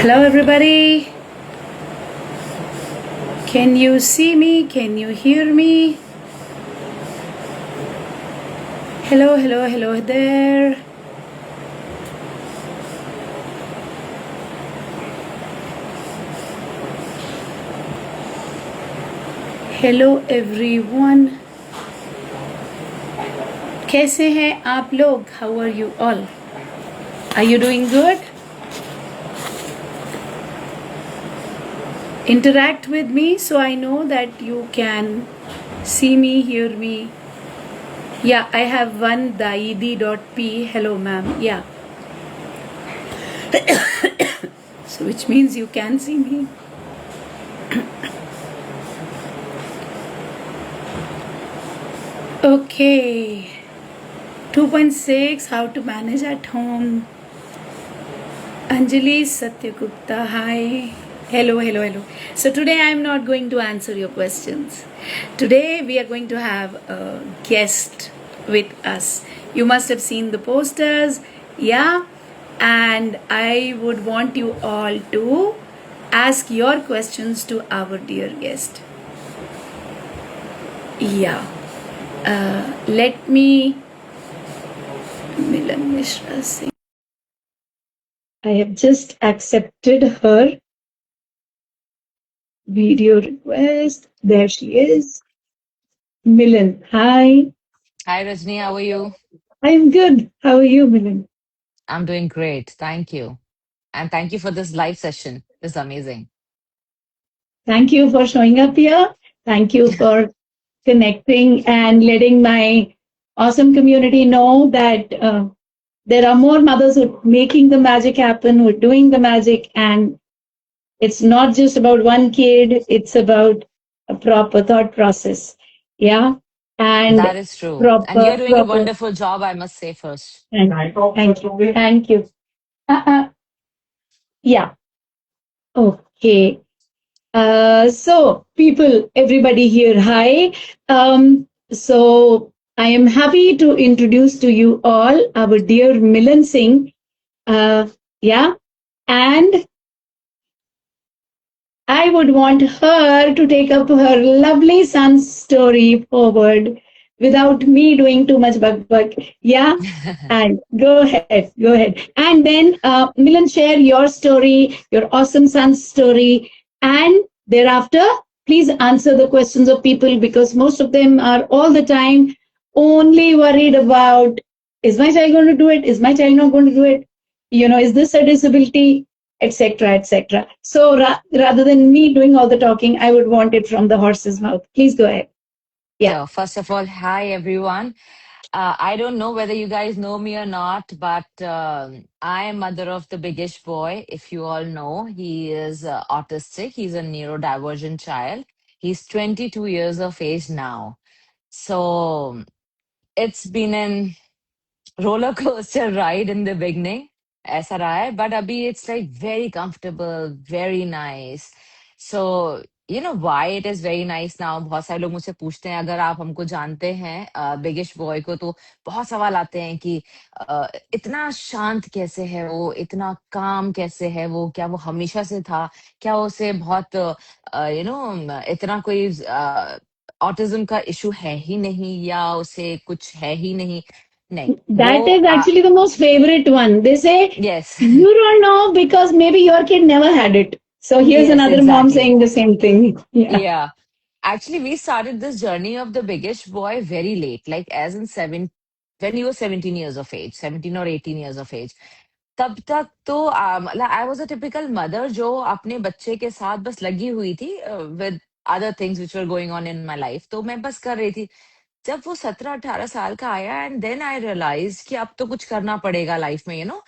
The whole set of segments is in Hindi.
Hello, everybody. Can you see me? Can you hear me? Hello, hello, hello there. Hello, everyone. कैसे हैं आप लोग? How are you all? Are you doing good? Interact with me so I know that you can see me, hear me. Yeah, I have one daidi.p. Hello, ma'am. Yeah. So which means you can see me. Okay. 2.6 How to manage at home. Anjali Satyagupta, hi. Hello, hello, hello. So today I am not going to answer your questions. Today we are going to have a guest with us. You must have seen the posters, yeah? And I would want you all to ask your questions to our dear guest. Yeah. Let me Milan Mishra Singh. I have just accepted her video request. There she is. Milan, hi. Hi, Rajni. How are you? I'm good. How are you, Milan? I'm doing great. Thank you. And thank you for this live session. This is amazing. Thank you for showing up here. Thank you for connecting and letting my awesome community know that there are more mothers who are making the magic happen, who are doing the magic, and it's not just about one kid, it's about a proper thought process. Yeah. That And is true. And you're proper, doing a proper. wonderful job, I must say first. Thank you. Thank you. Yeah. Okay. So, people, everybody here, hi. So, I am happy to introduce to you all our dear Milan Singh. Yeah. And I would want her to take up her lovely son's story forward without me doing too much bug. Yeah. And go ahead, go ahead. And then, Milan, share your story, your awesome son's story. And thereafter, please answer the questions of people because most of them are all the time only worried about, is my child going to do it? Is my child not going to do it? Is this a disability? Etc. Etc. So rather than me doing all the talking, I would want it from the horse's mouth. Please go ahead. Yeah. So, first of all, hi, everyone. I don't know whether you guys know me or not, but I am mother of the biggest boy. If you all know, he is autistic. He's a neurodivergent child. He's 22 years of age now. So, it's been an roller coaster ride in the beginning ऐसा रहा है but अभी it's like very comfortable very nice so you know why it is very nice now बहुत सारे लोग मुझसे पूछते हैं अगर आप हमको जानते हैं बिगेस्ट बॉय को तो बहुत सवाल आते हैं कि इतना शांत कैसे है वो इतना काम कैसे है वो क्या वो हमेशा से था क्या उसे बहुत यू नो इतना कोई ऑटिज्म का इशू है ही नहीं या उसे कुछ है ही नहीं नहीं That वो is actually the most favorite one. They say, yes you don't know because maybe your kid never had it. So here's yes another mom exactly saying the same thing. Yeah. yeah actually we started this journey of the biggest boy very late like as in seven when he was 17 years of age 17 or 18 years of age तब तक तो मतलब I was a typical mother जो अपने बच्चे के साथ बस लगी हुई थी with other things which were going on in my life तो मैं बस कर रही थी जब वो 17-18 साल का आया एंड देन आई रियलाइज कि अब तो कुछ करना पड़ेगा लाइफ में you know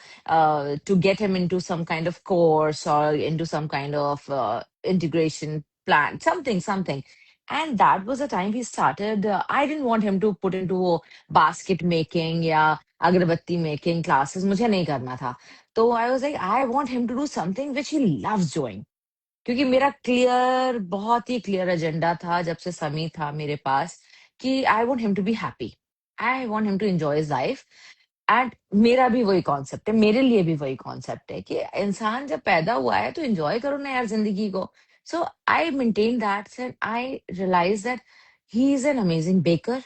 to get him into some kind of course और into some kind of integration plan something and that was the time he started I didn't want him to put into basket making या अगरबत्ती मेकिंग क्लासेस मुझे नहीं करना था तो I was like I want him to do something which he loves doing क्योंकि मेरा क्लियर बहुत ही क्लियर एजेंडा था जब से समी था मेरे पास कि I want him to be happy I want him to enjoy his life and मेरा भी वही कॉन्सेप्ट है, मेरे लिए भी वही कॉन्सेप्ट है कि इंसान जब पैदा हुआ है तो एंजॉय करो ना यार जिंदगी को. So I maintain that and I realise that he is an amazing baker.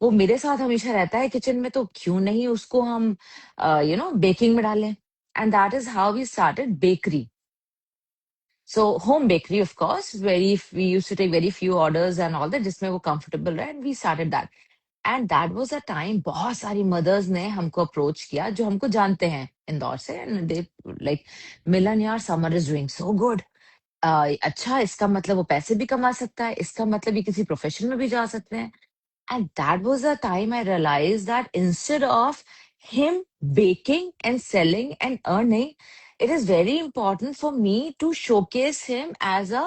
वो मेरे साथ हमेशा रहता है किचन में, तो क्यों नहीं उसको हम बेकिंग में डालें. And that is how we started bakery. So home bakery, of course, we used to take very few orders and all that, जिसमें वो comfortable रहे, and we started that. And that was a time बहुत सारी मदर्स ने हमको अप्रोच किया जो हमको जानते हैं इंदौर से, एंड दे लाइक, मिलन यार summer is doing so good. अच्छा, इसका मतलब वो पैसे भी कमा सकता है, इसका मतलब ये किसी प्रोफेशन में भी जा सकते हैं. And that was the time I realized that instead of him baking and selling and earning, it is very important for me to showcase him as a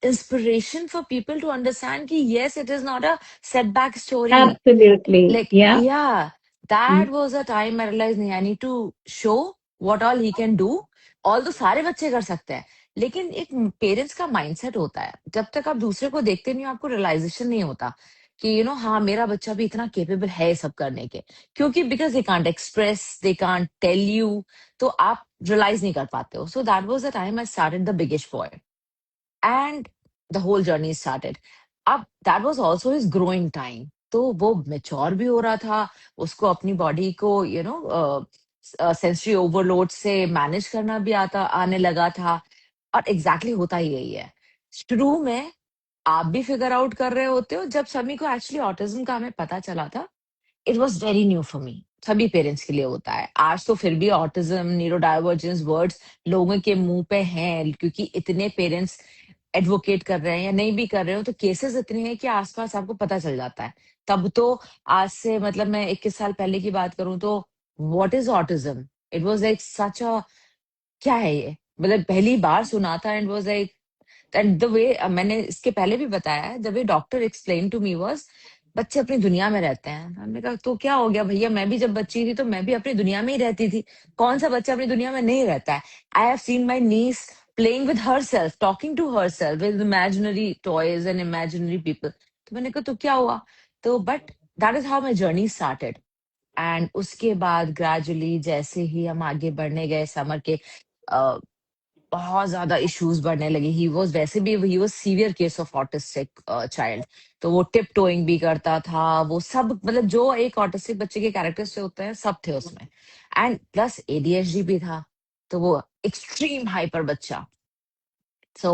inspiration for people to understand कि yes, it is not a setback story. Absolutely. Like, Yeah. yeah, that was a time I realized नहीं, I need to show what all he can do. All तो सारे बच्चे कर सकते हैं, लेकिन एक पेरेंट्स का माइंडसेट होता है, जब तक आप दूसरे को देखते नहीं हो आपको रियलाइजेशन नहीं होता कि हाँ मेरा बच्चा भी इतना केपेबल है ये सब करने के. क्योंकि because they can't express, they can't tell you, तो आप रियलाइज नहीं कर पाते हो. So that was the time I started the biggest boy, and the whole journey started. अब that was also his growing time, तो वो मेच्योर भी हो रहा था, उसको अपनी बॉडी को सेंसरी ओवरलोड से मैनेज करना भी आता आने लगा था. और एग्जैक्टली होता ही यही है. शुरू में आप भी फिगर आउट कर रहे होते हो. जब समी को एक्चुअली ऑटिज्म का हमें पता चला था, it was very new for me. सभी पेरेंट्स के लिए होता है. आज तो फिर भी ऑटिज्म, न्यूरो डाइवर्जेंस वर्ड्स लोगों के मुंह पे हैं, क्योंकि इतने पेरेंट्स एडवोकेट कर रहे हैं, या नहीं भी कर रहे हो तो केसेस इतने हैं कि आसपास आपको पता चल जाता है. तब तो आज से मतलब मैं 21 साल पहले की बात करूं तो what is autism, it was like such a, क्या है ये, मतलब पहली बार सुना था. And was like, and the way मैंने इसके पहले भी बताया है, the way doctor explain to me was, बच्चे अपनी दुनिया में रहते हैं. हमने कहा तो क्या हो गया भैया, मैं भी जब बच्ची थी तो मैं भी अपनी दुनिया में ही रहती थी. कौन सा बच्चा अपनी दुनिया में नहीं रहता है. I have seen my niece playing with herself, talking to herself with imaginary toys and imaginary people. तो मैंने कहा तो क्या हुआ. तो but that is how my journey started. And उसके बाद ग्रेजुअली जैसे ही हम आगे बढ़ने गए, समर के बहुत ज्यादा इश्यूज बढ़ने लगे. ही वाज वैसे भी he was severe case of autistic child. तो वो टिप टोइंग भी करता था, वो सब मतलब जो एक ऑटिस्टिक बच्चे के कैरेक्टर्स से होते हैं सब थे उसमें. एंड प्लस एडीएचडी भी था, तो वो एक्सट्रीम हाइपर बच्चा. So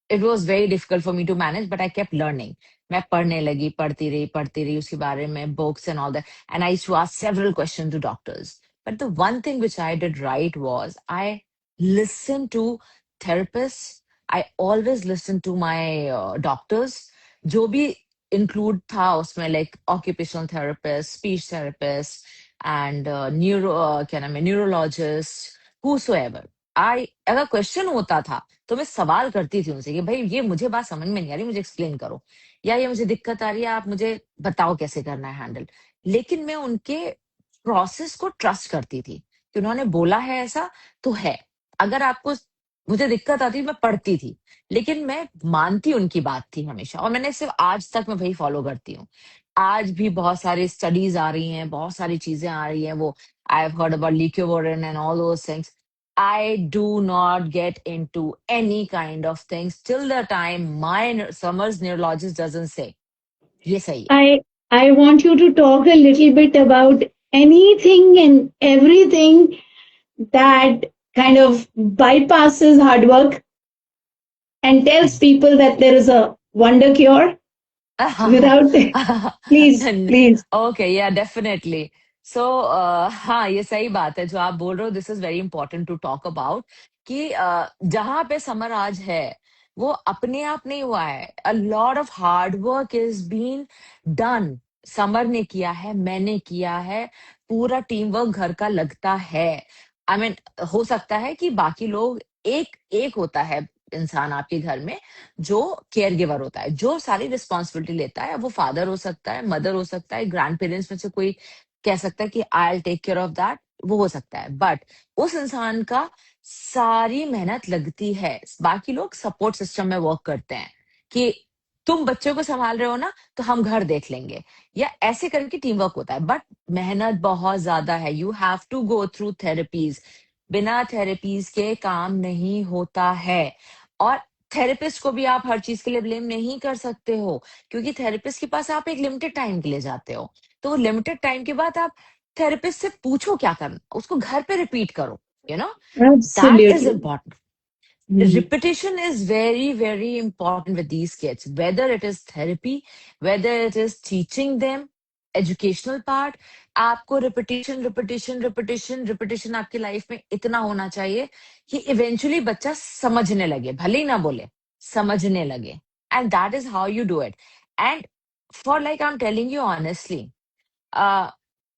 it was very difficult for me to manage, but I kept learning. मैं पढ़ने लगी, पढ़ती रही उसके बारे में, books and all that. And I used to ask several questions to doctors. But the one thing which I did right was I listened to therapists. I always listened to my doctors. जो भी include था उसमें, like occupational therapist, speech therapist, and क्या नाम है, neurologist, whosoever. अगर क्वेश्चन होता था तो मैं सवाल करती थी उनसे कि भाई ये मुझे बात समझ में नहीं आ रही, मुझे एक्सप्लेन करो, या ये मुझे दिक्कत आ रही है, आप मुझे बताओ कैसे करना है हैंडल. लेकिन मैं उनके प्रोसेस को ट्रस्ट करती थी कि उन्होंने बोला है ऐसा तो है. अगर आपको, मुझे दिक्कत आती थी मैं पढ़ती थी, लेकिन मैं मानती उनकी बात थी हमेशा, और मैंने सिर्फ आज तक मैं वही फॉलो करती हूँ. आज भी बहुत सारी स्टडीज आ रही हैं, बहुत सारी चीजें आ रही हैं, वो I have heard about leucovorin and all those things. I do not get into any kind of things till the time my Summers neurologist doesn't say, ये सही है. I want you to talk a little bit about anything and everything that kind of bypasses hard work and tells people that there is a wonder cure without please, please. Okay, या डेफिनेटली. सो हाँ, ये सही बात है जो आप बोल रहे हो. This is very important to talk about कि जहां पे समर आज है वो अपने आप नहीं हुआ है. A lot of hard work is been done. Samar ने किया है, मैंने किया है, पूरा टीम वर्क घर का लगता है. आई मीन, हो सकता है कि बाकी लोग, एक एक होता है इंसान आपके घर में जो केयर गिवर होता है, जो सारी रिस्पॉन्सिबिलिटी लेता है. वो फादर हो सकता है, मदर हो सकता है, ग्रैंड पेरेंट्स में से कोई कह सकता है कि I take care of that, वो हो सकता है. बट उस इंसान का सारी मेहनत लगती है. बाकी लोग सपोर्ट सिस्टम में वर्क करते हैं कि तुम बच्चों को संभाल रहे हो ना, तो हम घर देख लेंगे, या ऐसे करके टीम वर्क होता है। बट मेहनत बहुत ज्यादा है, you have to go through therapies, बिना थेरेपीज के काम नहीं होता है। और थेरेपिस्ट को भी आप हर चीज के लिए ब्लेम नहीं कर सकते हो, क्योंकि थेरेपिस्ट के पास आप एक लिमिटेड टाइम के लिए जाते हो, तो वो लिमिटेड टाइम के बाद आप थेरेपिस्ट से पूछो क्या करना, उसको घर पे रिपीट करो, you know, that is Absolutely. Important. Hmm. Repetition is very, very important with these kids, whether it is therapy, whether it is teaching them educational part। आपको रिपीटिशन रिपीटिशन रिपीटिशन रिपीटिशन आपकी लाइफ में इतना होना चाहिए कि इवेंचुअली बच्चा समझने लगे, भले ही ना बोले, समझने लगे। And that is how you do it. And for like I am telling you honestly,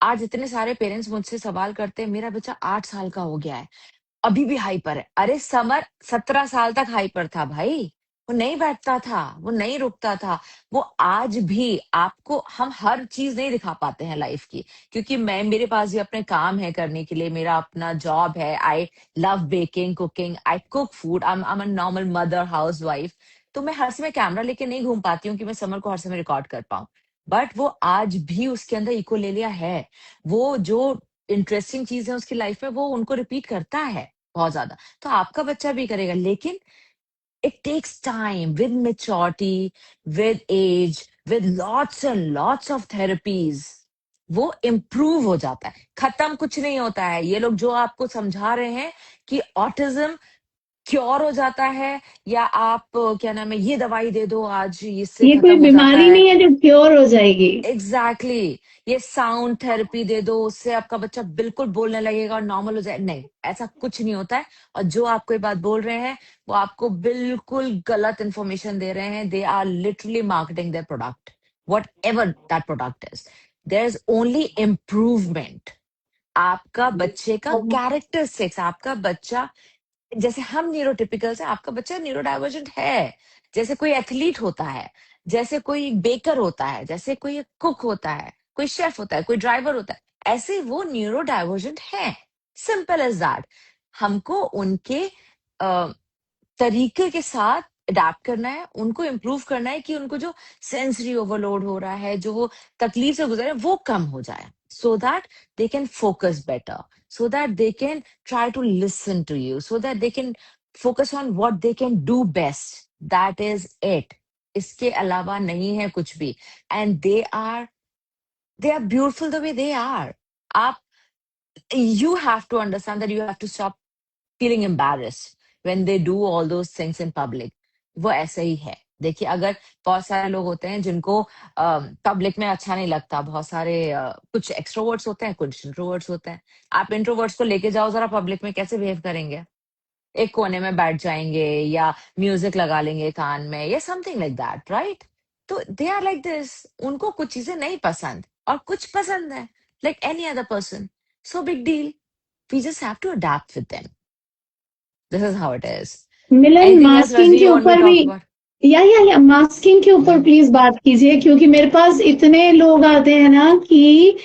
आज इतने सारे पेरेंट्स मुझसे सवाल करते हैं, मेरा बच्चा 8 साल का हो गया है, अभी भी हाइपर है। अरे समर 17 साल तक हाइपर था भाई, वो नहीं बैठता था, वो नहीं रुकता था। वो आज भी आपको, हम हर चीज नहीं दिखा पाते हैं लाइफ की, क्योंकि मैं, मेरे पास भी अपने काम है करने के लिए, मेरा अपना जॉब है, I love baking cooking, I cook food, I am a normal mother house wife. तो मैं हर समय कैमरा लेके नहीं घूम पाती हूँ कि मैं समर को हर समय रिकॉर्ड कर पाऊँ। बट वो आज भी उसके अंदर इकोलेलिया है, वो जो इंटरेस्टिंग चीज है उसकी लाइफ में वो उनको रिपीट करता है बहुत ज्यादा। तो आपका बच्चा भी करेगा, लेकिन it takes time, with maturity, with age, with lots and lots of therapies, वो इम्प्रूव हो जाता है। खत्म कुछ नहीं होता है। ये लोग जो आपको समझा रहे हैं कि ऑटिज्म क्योर हो जाता है, या आप क्या नाम है, ये दवाई दे दो आज इससे ये कोई खत्म हो जाता बीमारी है, नहीं है जो क्योर हो जाएगी। Exactly exactly। ये साउंड थेरेपी दे दो, उससे आपका बच्चा बिल्कुल बोलने लगेगा और नॉर्मल हो जाए, नहीं, ऐसा कुछ नहीं होता है। और जो आपको ये बात बोल रहे हैं, वो आपको बिल्कुल गलत इंफॉर्मेशन दे रहे हैं। They are literally marketing their product, whatever that product is. There is only improvement. आपका बच्चे का कैरेक्टरिस्टिक्स, आपका बच्चा, जैसे हम न्यूरोटिपिकल्स है, आपका बच्चा न्यूरो डाइवर्जेंट है। जैसे कोई एथलीट होता है, जैसे कोई बेकर होता है, जैसे कोई कुक होता है, कोई शेफ होता है, कोई ड्राइवर होता है, ऐसे वो न्यूरो डाइवर्जेंट है। Simple as that. हमको उनके तरीके के साथ अडेप्ट करना है, उनको इम्प्रूव करना है कि उनको जो सेंसरी ओवरलोड हो रहा है, जो वो तकलीफ से गुजर रहे हैं, वो कम हो जाए, so that they can focus better, so that they can try to listen to you, so that they can focus on what they can do best, that is it। इसके अलावा नहीं है कुछ भी। and they are beautiful the way they are। आप, you have to understand that you have to stop feeling embarrassed when they do all those things in public। वो ऐसे ही है। देखिए, अगर बहुत सारे लोग होते हैं जिनको पब्लिक में अच्छा नहीं लगता, बहुत सारे कुछ एक्सट्रोवर्ट्स होते हैं, कुछ इंट्रोवर्ट्स होते हैं। आप इंट्रोवर्ट्स को लेके जाओ जरा पब्लिक में, कैसे बिहेव करेंगे? एक कोने में बैठ जाएंगे, या म्यूजिक लगा लेंगे कान में, या समथिंग लाइक दैट, राइट? तो दे आर लाइक दिस। उनको कुछ चीजें नहीं पसंद और कुछ पसंद है, like any other person. So big deal, we just have to adapt with them. This is how it is. Milan, Anything else, masking Rajni, के you want me to ऊपर भी, talk about? या मास्किंग के ऊपर Hmm. प्लीज बात कीजिए, क्योंकि मेरे पास इतने लोग आते हैं ना कि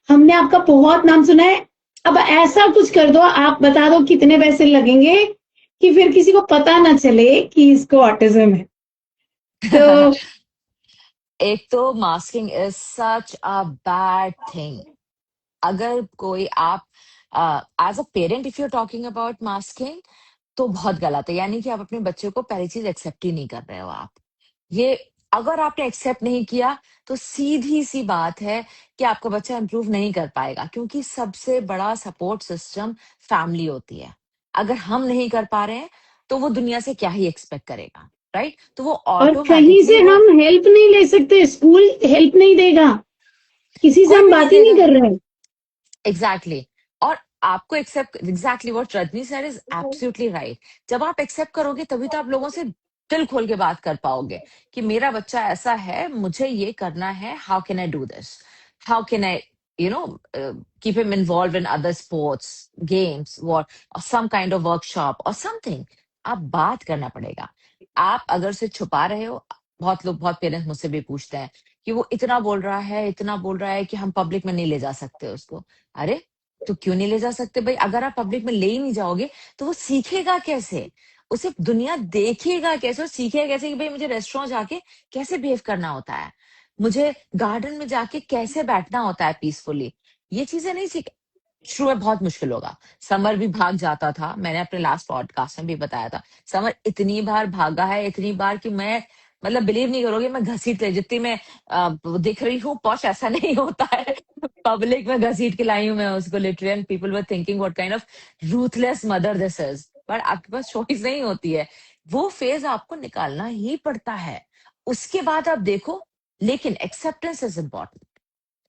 हमने आपका बहुत नाम सुना है। अब ऐसा कुछ कर दो, आप बता दो कितने पैसे लगेंगे कि फिर किसी को पता ना चले कि इसको ऑटिज्म है। तो एक तो masking is such a bad thing. अगर कोई आप, as a parent, if you are talking about masking, तो बहुत गलत है। यानी कि आप अपने बच्चे को पहली चीज एक्सेप्ट ही नहीं कर रहे हो आप। ये, अगर आपने एक्सेप्ट नहीं किया, तो सीधी सी बात है कि आपका बच्चा इंप्रूव नहीं कर पाएगा, क्योंकि सबसे बड़ा सपोर्ट सिस्टम फैमिली होती है। अगर हम नहीं कर पा रहे हैं, तो वो दुनिया से क्या ही एक्सपेक्ट करेगा, राइट? तो वो और कहीं ऑटोमेटिकली से वो, हम हेल्प नहीं ले सकते, स्कूल हेल्प नहीं देगा, किसी से कोई हम भी नहीं बात ही नहीं देगा। कर रहे हैं। Exactly exactly। और आपको accept, exactly what Rajni sir is absolutely right. जब आप एक्सेप्ट करोगे, तभी तो आप लोगों से दिल खोल के बात कर पाओगे कि मेरा बच्चा ऐसा है, मुझे ये करना है, how can I do this, how can I, you know, keep him involved in other sports, games, what, or some kind of workshop or something। आप बात करना पड़ेगा। आप अगर से छुपा रहे हो, बहुत लोग, बहुत पेरेंट्स मुझसे भी पूछते हैं कि वो इतना बोल रहा है, इतना बोल रहा है कि हम पब्लिक में नहीं ले जा सकते उसको। अरे, तो क्यों नहीं ले जा सकते भाई? अगर आप पब्लिक में ले ही नहीं जाओगे, तो वो सीखेगा कैसे? उसे दुनिया देखेगा कैसे और सीखेगा कैसे कि भाई मुझे रेस्टोरेंट जाके कैसे बिहेव करना होता है, मुझे गार्डन में जाके कैसे बैठना होता है पीसफुली। ये चीजें नहीं सीख, शुरू में बहुत मुश्किल होगा। समर भी भाग जाता था, मैंने अपने लास्ट पॉडकास्ट में भी बताया था। समर इतनी बार भागा है, इतनी बार कि मैं मतलब बिलीव नहीं करोगे, मैं घसीट ले जितनी मैं दिख रही हूँ पॉश, ऐसा नहीं होता है। पब्लिक में घसीट के लाई हूँ मैं उसको literally, and people were thinking what kind of ruthless mother this is. पर आपके पास चॉइस नहीं होती है, वो फेज आपको निकालना ही पड़ता है। उसके बाद आप देखो, लेकिन एक्सेप्टेंस इज इम्पोर्टेंट।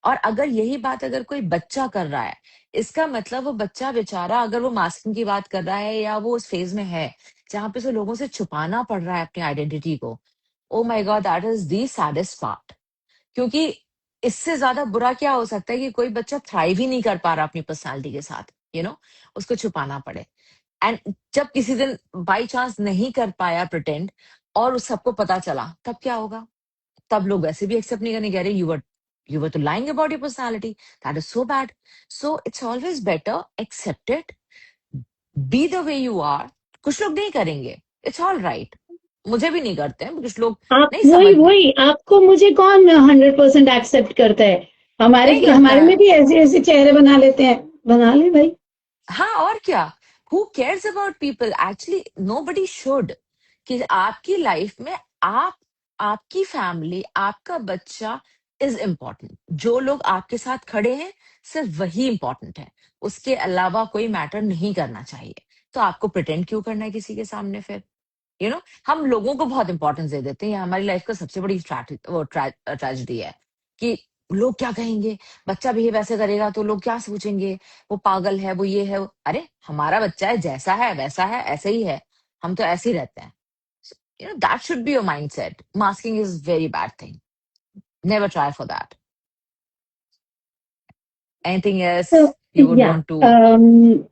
और अगर यही बात अगर कोई बच्चा कर रहा है, इसका मतलब वो बच्चा बेचारा, अगर वो मास्किंग की बात कर रहा है या वो उस फेज में है जहां पे उसे लोगों से छुपाना पड़ रहा है अपनी आइडेंटिटी को, oh my God, that is the saddest part. क्योंकि इससे ज्यादा बुरा क्या हो सकता है कि कोई बच्चा थ्राइव ही नहीं कर पा रहा अपनी पर्सनालिटी के साथ, उसको छुपाना पड़े। एंड जब किसी दिन बाई चांस नहीं कर पाया प्रिटेंड और उस सबको पता चला, तब क्या होगा? तब लोग वैसे भी एक्सेप्ट नहीं करने, कह रहे यू वर तो lying about your personality, that is so bad. So it's always better accept it, be the way you are. कुछ लोग नहीं करेंगे, इट्स ऑल राइट, मुझे भी नहीं करते हैं कुछ लोग, आप नहीं वही समझ, वही आपको मुझे कौन 100% एक्सेप्ट करता है? हमारे नहीं करता हमारे में है। भी ऐसे ऐसे चेहरे बना लेते हैं, बना ले भाई। हाँ और क्या, who cares about people, actually nobody should. कि आपकी लाइफ में आप, आपकी फैमिली, आपका बच्चा इज इम्पोर्टेंट। जो लोग आपके साथ खड़े हैं सिर्फ वही इंपॉर्टेंट है, उसके अलावा कोई मैटर नहीं करना चाहिए। तो आपको प्रिटेंड क्यों करना है किसी के सामने फिर? हम लोगों को बहुत इंपॉर्टेंस दे देते हैं, ये हमारी लाइफ का सबसे बड़ी ट्रेजेडी है कि लोग क्या कहेंगे, बच्चा बिहेव ऐसे करेगा तो लोग क्या सोचेंगे, वो पागल है, वो ये है अरे हमारा बच्चा है, जैसा है वैसा है, ऐसे ही है, हम तो ऐसे ही रहते हैं। That should be your mind set. Masking is very bad thing, never try for that. Anything else So, you would yeah, want to?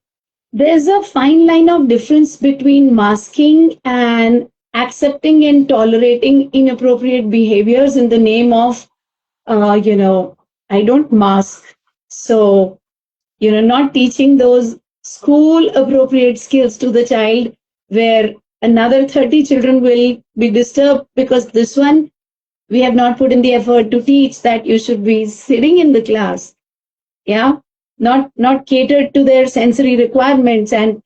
there's a fine line of difference between masking and accepting and tolerating inappropriate behaviors in the name of, I don't mask. So, not teaching those school appropriate skills to the child, where another 30 children will be disturbed because this one we have not put in the effort to teach that you should be sitting in the class. Yeah, not catered to their sensory requirements and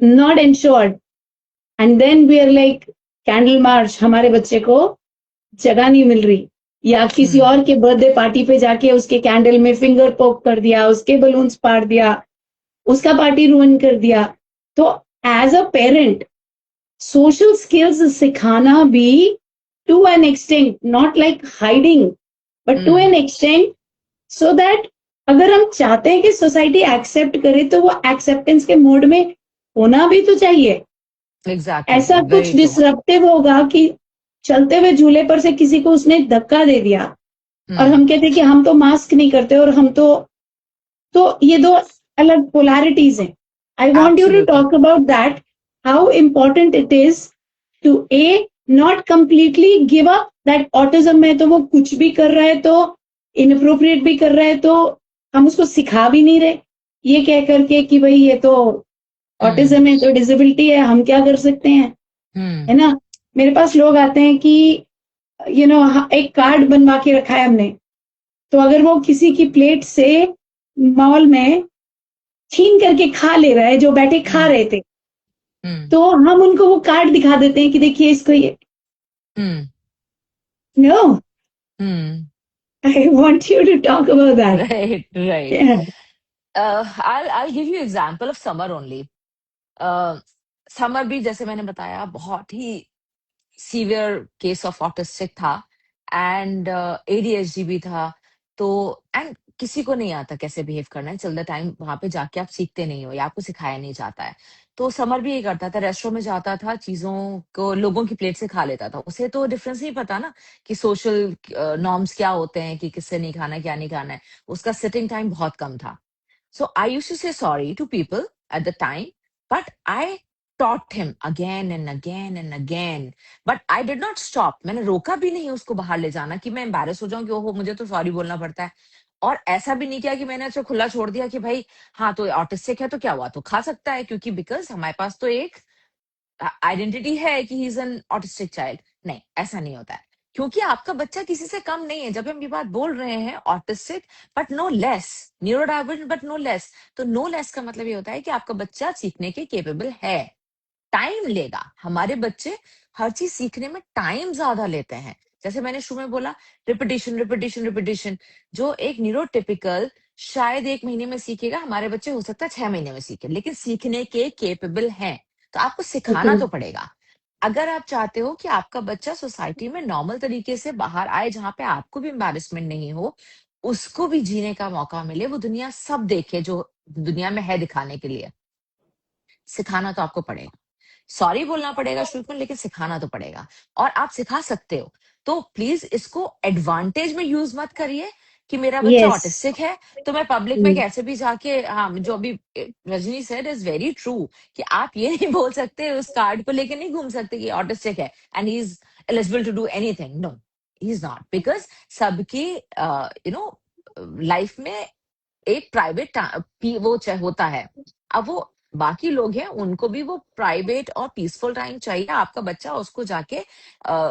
not ensured. And then we are like, candle march, हमारे बच्चे को जगह नहीं मिल रही, या किसी Hmm. और के बर्थडे पार्टी पे जाके उसके कैंडल में फिंगर पोक कर दिया, उसके बलून्स फाड़ दिया, उसका पार्टी रुइन कर दिया। तो as a parent social skills सिखाना भी to an extent, not like hiding, but to Hmm. An extent, so that अगर हम चाहते हैं कि सोसाइटी एक्सेप्ट करे तो वो एक्सेप्टेंस के मोड में होना भी तो चाहिए। Exactly, ऐसा कुछ very true. डिसरप्टिव होगा कि चलते हुए झूले पर से किसी को उसने धक्का दे दिया और Hmm. हम कहते हैं कि हम तो मास्क नहीं करते, और हम तो ये दो अलग पोलैरिटीज हैं। I want you to Absolutely. Talk about that, how important it is to a not completely give up that autism है तो वो कुछ भी कर रहा है, तो इनअप्रोप्रिएट भी कर रहा है तो हम उसको सिखा भी नहीं रहे, ये कह करके कि भाई ये तो Hmm. ऑटिज्म है तो डिसेबिलिटी है, हम क्या कर सकते हैं, Hmm. है ना। मेरे पास लोग आते हैं कि एक कार्ड बनवा के रखा है हमने, तो अगर वो किसी की प्लेट से मॉल में छीन करके खा ले रहा है, जो बैठे खा Hmm. रहे थे, Hmm. तो हम उनको वो कार्ड दिखा देते हैं कि देखिए इसको ये। Hmm. No, Hmm. I want you to talk about that. Right, right. I'll give you example of summer only. Samar भी जैसे मैंने बताया बहुत ही सीवियर केस ऑफ ऑटिस्टिक था, एंड एडीएचडी भी था। तो एंड किसी को नहीं आता कैसे बिहेव करना है, चल द टाइम वहां पे जाके आप सीखते नहीं हो या आपको सिखाया नहीं जाता है। तो समर भी ये करता था, रेस्टोरेंट में जाता था, चीजों को लोगों की प्लेट से खा लेता था। उसे तो डिफरेंस नहीं पता ना कि सोशल नॉर्म्स क्या होते हैं, कि किससे नहीं खाना है क्या नहीं खाना है। उसका सिटिंग टाइम बहुत कम था। So I used to say sorry to people at the time, but I taught him again and again and again. But I did not stop. मैंने रोका भी नहीं उसको बाहर ले जाना कि मैं एम्बेरस हो जाऊं कि ओहो मुझे तो सॉरी बोलना पड़ता है। और ऐसा भी नहीं किया कि मैंने उसे खुला छोड़ दिया कि भाई हाँ तो ऑटिस्टिक है तो क्या हुआ, तो खा सकता है, क्योंकि बिकॉज हमारे पास तो एक आइडेंटिटी है कि ही इज एन ऑटिस्टिक चाइल्ड। नहीं, ऐसा नहीं होता है, क्योंकि आपका बच्चा किसी से कम नहीं है। जब हम ये बात बोल रहे हैं autistic but no less, neurodivergent but no less, तो नो लेस का मतलब ये होता है कि आपका बच्चा सीखने के केपेबल है। टाइम लेगा, हमारे बच्चे हर चीज सीखने में टाइम ज्यादा लेते हैं। जैसे मैंने शुरू में बोला, रिपीटिशन रिपीटिशन रिपीटिशन। जो एक न्यूरोटिपिकल शायद 1 महीने में सीखेगा, हमारे बच्चे हो सकता है 6 महीने में सीखे, लेकिन सीखने के केपेबल हैं। तो आपको सिखाना Okay. तो पड़ेगा। अगर आप चाहते हो कि आपका बच्चा सोसाइटी में नॉर्मल तरीके से बाहर आए, जहां पे आपको भी एम्बैरेसमेंट नहीं हो, उसको भी जीने का मौका मिले, वो दुनिया सब देखे जो दुनिया में है दिखाने के लिए, सिखाना तो आपको पड़ेगा। सॉरी बोलना पड़ेगा शुरू में, लेकिन सिखाना तो पड़ेगा। और आप सिखा सकते हो, तो प्लीज इसको एडवांटेज में यूज मत करिए कि मेरा बच्चा Yes. ऑटिस्टिक है तो मैं पब्लिक में Mm. कैसे भी जाके, हाँ, जो अभी Rajni said is very true, कि आप ये नहीं बोल सकते, उस कार्ड को लेके नहीं घूम सकते कि ऑटिस्टिक है and he is eligible to do anything. No, he is not, because सबकी लाइफ में एक प्राइवेट वो होता है। अब वो बाकी लोग हैं, उनको भी वो प्राइवेट और पीसफुल टाइम चाहिए। आपका बच्चा उसको जाके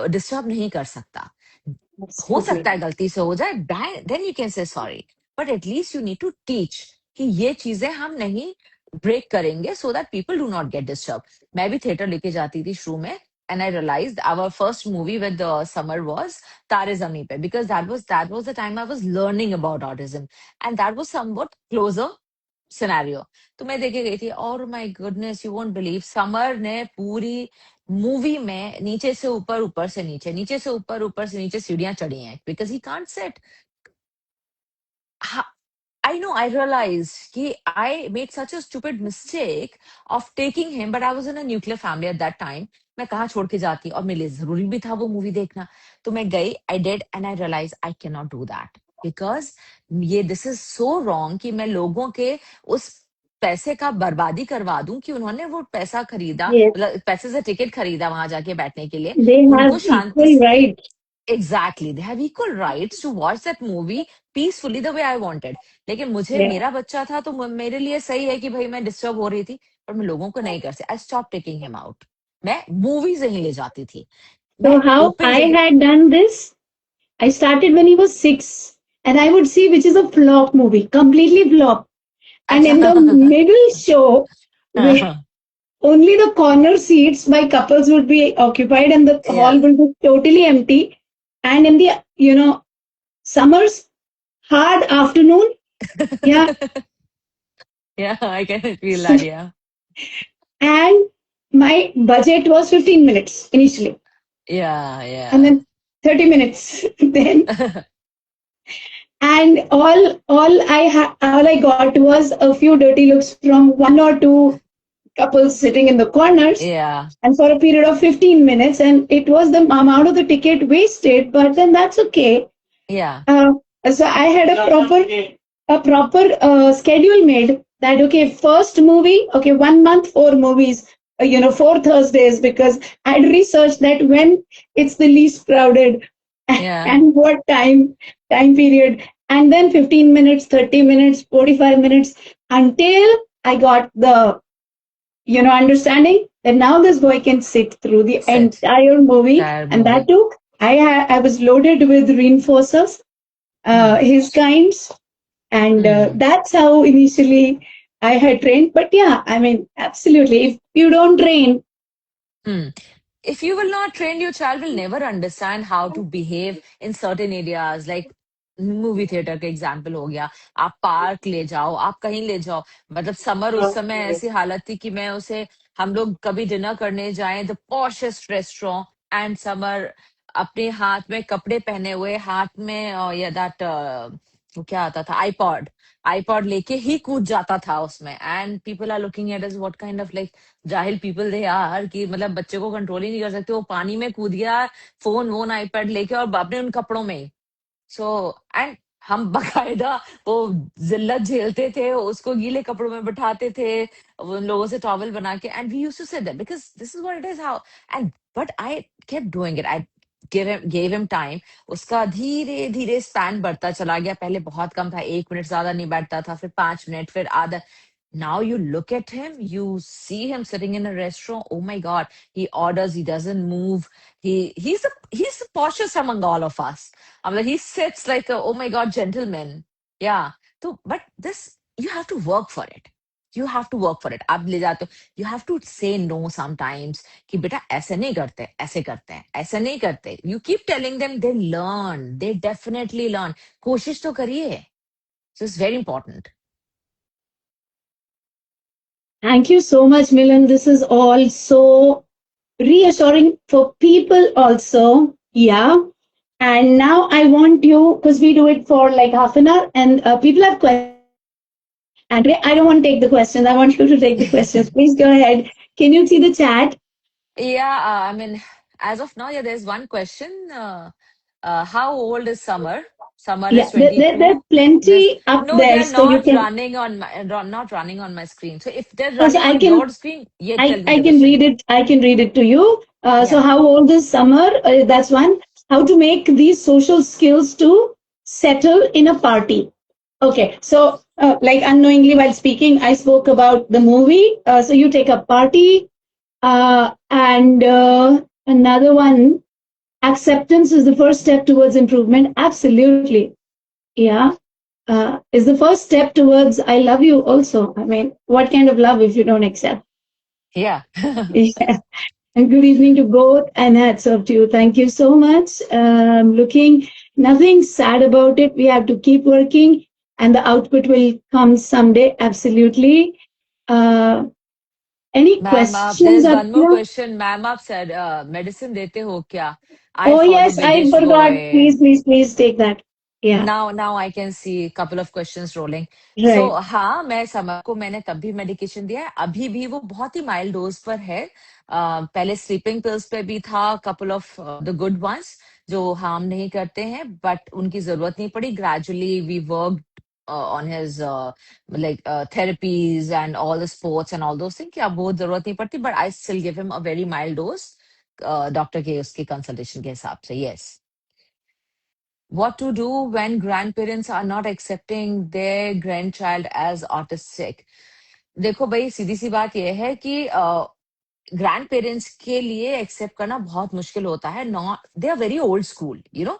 डिस्टर्ब नहीं कर सकता। हो Absolutely. सकता है गलती से हो जाए, then you can say sorry, but at least you need to teach कि ये चीजें हम नहीं ब्रेक करेंगे, so that people do not get disturb. मैं भी थिएटर लेके जाती थी शुरू में, and I realised our first movie with Samar was Taare Zameen Par, because that was the time I was learning about autism, and that was somewhat closer scenario. तो मैं देखे गई थी, और my goodness, you won't believe, summer ने पूरी मूवी में नीचे से ऊपर, ऊपर से नीचे, नीचे से ऊपर, ऊपर से नीचे सीढ़ियां चढ़ी हैं, because he can't set. I know, I realized कि I made such a stupid mistake of taking him, but I was in a nuclear family at that time. मैं कहाँ छोड़ के जाती, और मेरे लिए जरूरी भी था वो मूवी देखना। तो मैं गई, I did, and I realized I cannot do that because ये this is so wrong कि मैं लोगों के उस पैसे का बर्बादी करवा दूं, कि उन्होंने वो पैसा खरीदा, Yes. मतलब पैसे से टिकट खरीदा वहां जाके बैठने के लिए, They उनको have Shanti equal rights. Exactly. They have equal rights to watch that movie peacefully the way I wanted. लेकिन मुझे, Yeah. मेरा बच्चा था तो मेरे लिए सही है कि भाई मैं डिस्टर्ब हो रही थी, पर मैं लोगों को नहीं कर सकती। I stop taking him out. मैं मूवीज नहीं ले जाती थी, मैं So how ओपन I जगह। had done this, I started when he was 6, and I would see which is a flop movie, completely flop. And in the अच्छा। middle show, where only the corner seats by couples would be occupied and the या hall will be totally empty. And in the, summers, hard afternoon, yeah, या आई कैन फील दैट, या and my budget was 15 minutes initially, या and या then 30 minutes then, and all I got was a few dirty looks from one or two couples sitting in the corners, या and for a period of 15 minutes, and it was the amount of the ticket wasted, but then that's okay. या uh, so I had a proper schedule made, that okay, first movie, okay, 1 month, 4 movies, 4 Thursdays, because I'd researched that when it's the least crowded या and what time period, and then 15 minutes, 30 minutes, 45 minutes, until I got the understanding that now this boy can sit through the set entire movie, tyre and movie. that too, I was loaded with reinforcers, hmm his kinds, and hmm that's how initially I had trained. But yeah, I mean, absolutely, if you don't train, hmm if you will not train, your child will never understand how to behave in certain areas, like movie theatre का एग्जाम्पल हो गया। आप पार्क ले जाओ, आप कहीं ले जाओ, मतलब समर उस समय ऐसी हालत थी कि मैं उसे, हम लोग कभी डिनर करने जाएं the poshest restaurant, and summer अपने हाथ में कपड़े पहने हुए, हाथ में या दैट वो क्या आता था, आईपॉड, आईपॉड लेके ही कूद जाता था उसमें, and people are looking at us what kind of like जाहिल पीपल दे आर, कि मतलब बच्चे को कंट्रोल ही नहीं कर सकते, वो पानी में कूद गया, फोन वोन आईपैड लेके, और अपने उन कपड़ों में। सो एंड हम बकायदा वो जिल्लत झेलते थे, उसको गीले कपड़ों में बिठाते थे, उन लोगों से टॉवल बना के, and we used to say that because this is what it is how, and but I kept doing it, I gave him time। उसका धीरे धीरे स्पैन बढ़ता चला गया, पहले बहुत कम था, 1 मिनट ज्यादा नहीं बैठता था, फिर 5 मिनट, फिर आधा, Now you look at him, you see him sitting in a restaurant. Oh my God, he orders, he doesn't move. He's the poshest among all of us. I mean, he sits like a, oh my God, gentleman. Yeah. So, but this, you have to work for it. You have to work for it. आप ले जाते हो. You have to say no sometimes. कि बेटा ऐसे नहीं करते, ऐसे करते हैं, ऐसे नहीं करते. You keep telling them, they learn. They definitely learn. कोशिश तो करिए. So it's very important. Thank you so much, Milan. This is all so reassuring for people also. Yeah. And now I want you, because we do it for like half an hour, and people have questions. And today I don't want to take the questions. I want you to take the questions. Please go ahead. Can you see the chat? Yeah, I mean, as of now, yeah, there's one question. How old is Summer? Summer is Yeah, there's 22. There's plenty up no, there, they're so you not can. running on my not running on my screen. So if they're Also, running on your screen, yeah, tell me I the can question. read it. I can read it to you. So, Yeah. how old is Summer? That's one. How to make these social skills to settle in a party. Okay, so like unknowingly while speaking, I spoke about the movie. So you take a party, and another one. Acceptance is the first step towards improvement. Absolutely, yeah. Is the first step towards I love you. Also, I mean, what kind of love if you don't accept? Yeah. Yeah. And good evening to both, and hats off to you. Thank you so much. Looking nothing sad about it. We have to keep working, and the output will come someday. Absolutely. Uh, any Ma'am, questions there's up one more here? question. Ma'am, आप said medicine देते हो क्या? I Oh follow yes, I Biggest forgot. Boy. Please take that. Yeah. Now I can see a couple of questions rolling. So Right. हाँ, मैं समर को मैंने तब भी मेडिकेशन दिया है. अभी भी वो बहुत ही माइल्ड डोज पर है. पहले स्लीपिंग पिल्स पे भी था, couple of the good ones जो हार्म नहीं करते हैं, बट उनकी जरूरत नहीं पड़ी. Gradually we work on his like therapies and all the sports and all those things. कि अब वो जरूरत नहीं पड़ती, but I still give him a very mild dose. Doctor के उसकी कंसल्टेशन के हिसाब से. Yes. What to do when grandparents are not accepting their grandchild as autistic? देखो भाई, सीधी सी बात यह है कि ग्रैंड पेरेंट्स के लिए एक्सेप्ट करना बहुत मुश्किल होता है. Not, they are very old school, you know.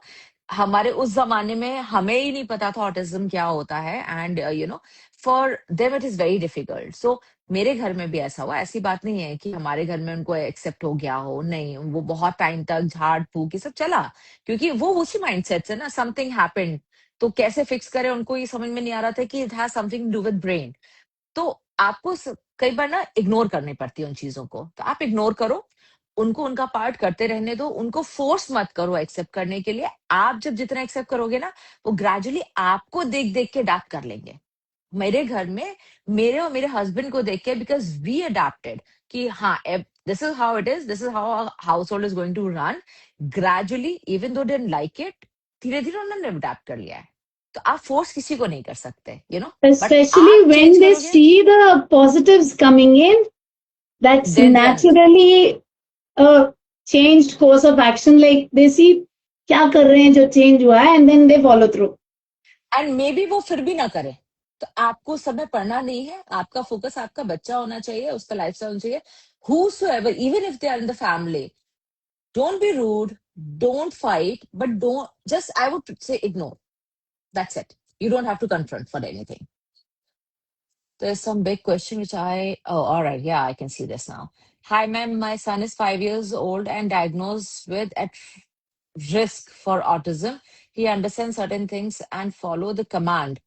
हमारे उस जमाने में हमें ही नहीं पता था ऑटिज्म क्या होता है, and you know, for them it is very difficult. So मेरे घर में भी ऐसा हुआ. ऐसी बात नहीं है कि हमारे घर में उनको एक्सेप्ट हो गया हो, नहीं. वो बहुत टाइम तक झाड़ फूक ये सब चला, क्योंकि वो उसी माइंडसेट से ना, समथिंग हैपेंड. तो कैसे फिक्स करें, उनको ये समझ में नहीं आ रहा था कि it has something to do with brain. तो आपको कई बार ना इग्नोर करनी पड़ती है उन चीजों को. तो आप इग्नोर करो, उनको उनका पार्ट करते रहने दो. उनको फोर्स मत करो एक्सेप्ट करने के लिए. आप जब जितना एक्सेप्ट करोगे ना, वो ग्रेजुअली आपको देख देख के डाक कर लेंगे. मेरे घर में मेरे और मेरे हस्बैंड को देख के, बिकॉज वी अडेप्टेड कि हाँ, this is how it is, this is how household is going to run. Gradually, even though didn't like it, धीरे धीरे उन्होंने अडेप्ट कर लिया है. तो आप फोर्स किसी को नहीं कर सकते, यू नो. बट Especially आप when चेंज they करोगे, see the positives coming in, that's then they understand. naturally a changed course of action. Like they see क्या कर रहे हैं जो change हुआ है, and then they follow through. And may be वो फिर भी ना करे. तो आपको समय पढ़ना नहीं है, आपका फोकस आपका बच्चा होना चाहिए, उसका लाइफ स्टाइल होना चाहिए. Whosoever, even if they are in the family, don't be rude, don't fight, but don't just, I would say, ignore. That's it. You don't have to confront for anything. There's some big question which oh, all right. Yeah, I can see this now. Hi, ma'am. My son is 5 years old and diagnosed with at risk for autism. He understands certain things and follow the command,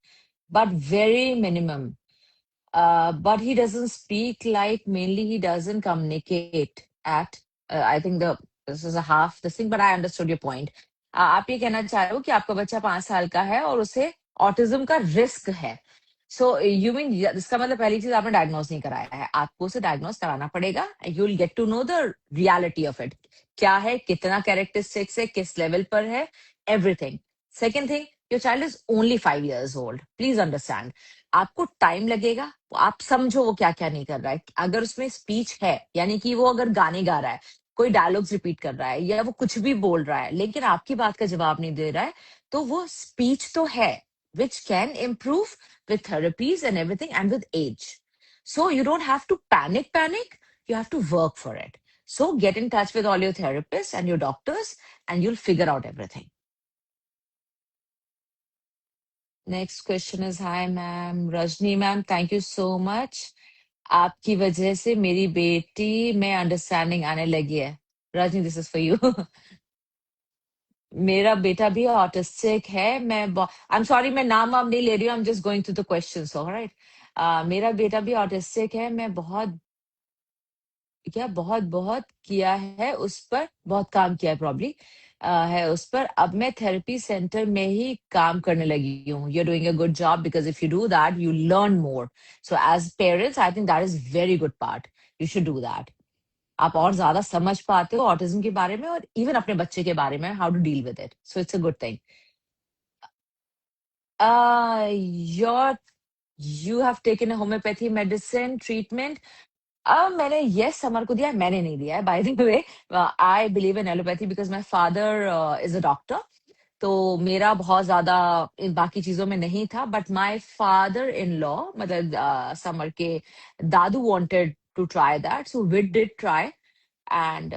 but very minimum. But he doesn't speak, like mainly he doesn't communicate at. I think this is a half this thing, but I understood your point. आप ये कहना चाह रहे हो कि आपका बच्चा 5 साल का है और उसे ऑटिज्म का रिस्क है. सो यू मीन, इसका मतलब पहली चीज, आपने डायग्नोज नहीं कराया है, आपको उसे डायग्नोज कराना पड़ेगा. You will get to know the reality of it. क्या है, कितना कैरेक्टरिस्टिक्स है, किस लेवल पर है, everything. Second thing, your child is only 5 years old. Please understand, आपको टाइम लगेगा. आप समझो वो क्या क्या नहीं कर रहा है. अगर उसमें स्पीच है, यानी कि वो अगर गाने गा रहा है, कोई डायलॉग्स रिपीट कर रहा है, या वो कुछ भी बोल रहा है लेकिन आपकी बात का जवाब नहीं दे रहा है, तो वो स्पीच तो है, which can improve with therapies and everything and with age. So you don't have to panic. You have to work for it. So get in touch with all your therapists and your doctors, and you'll figure out everything. Next question is, hi ma'am, Rajni ma'am, thank you so much. आपकी वजह से मेरी बेटी में अंडरस्टैंडिंग आने लगी है. Rajni, this is for you. मेरा बेटा भी ऑटिस्टिक है. आई एम सॉरी, मैं नाम वाम नहीं ले रही हूँ. I am just going through the questions, alright. मेरा बेटा भी ऑटिस्टिक है. मैं बहुत बहुत किया है उस पर, बहुत काम किया है प्रॉब्ली है उस पर. अब मैं थेरेपी सेंटर में ही काम करने लगी हूँ. You are doing a good job, because if you do that you learn more. So as parents I think that is very good part. You should do that. आप और ज्यादा समझ पाते हो ऑटिज्म के बारे में और इवन अपने बच्चे के बारे में, how to deal with it. So it's a good thing. Your you have taken a homeopathy medicine treatment. अब मैंने यस समर को दिया है, मैंने नहीं दिया है. By the way, I believe in allopathy because my father is a doctor. तो मेरा बहुत ज्यादा इन बाकी चीजों में नहीं था. But my father in law, मतलब समर के दादू wanted to try that, so we did try. And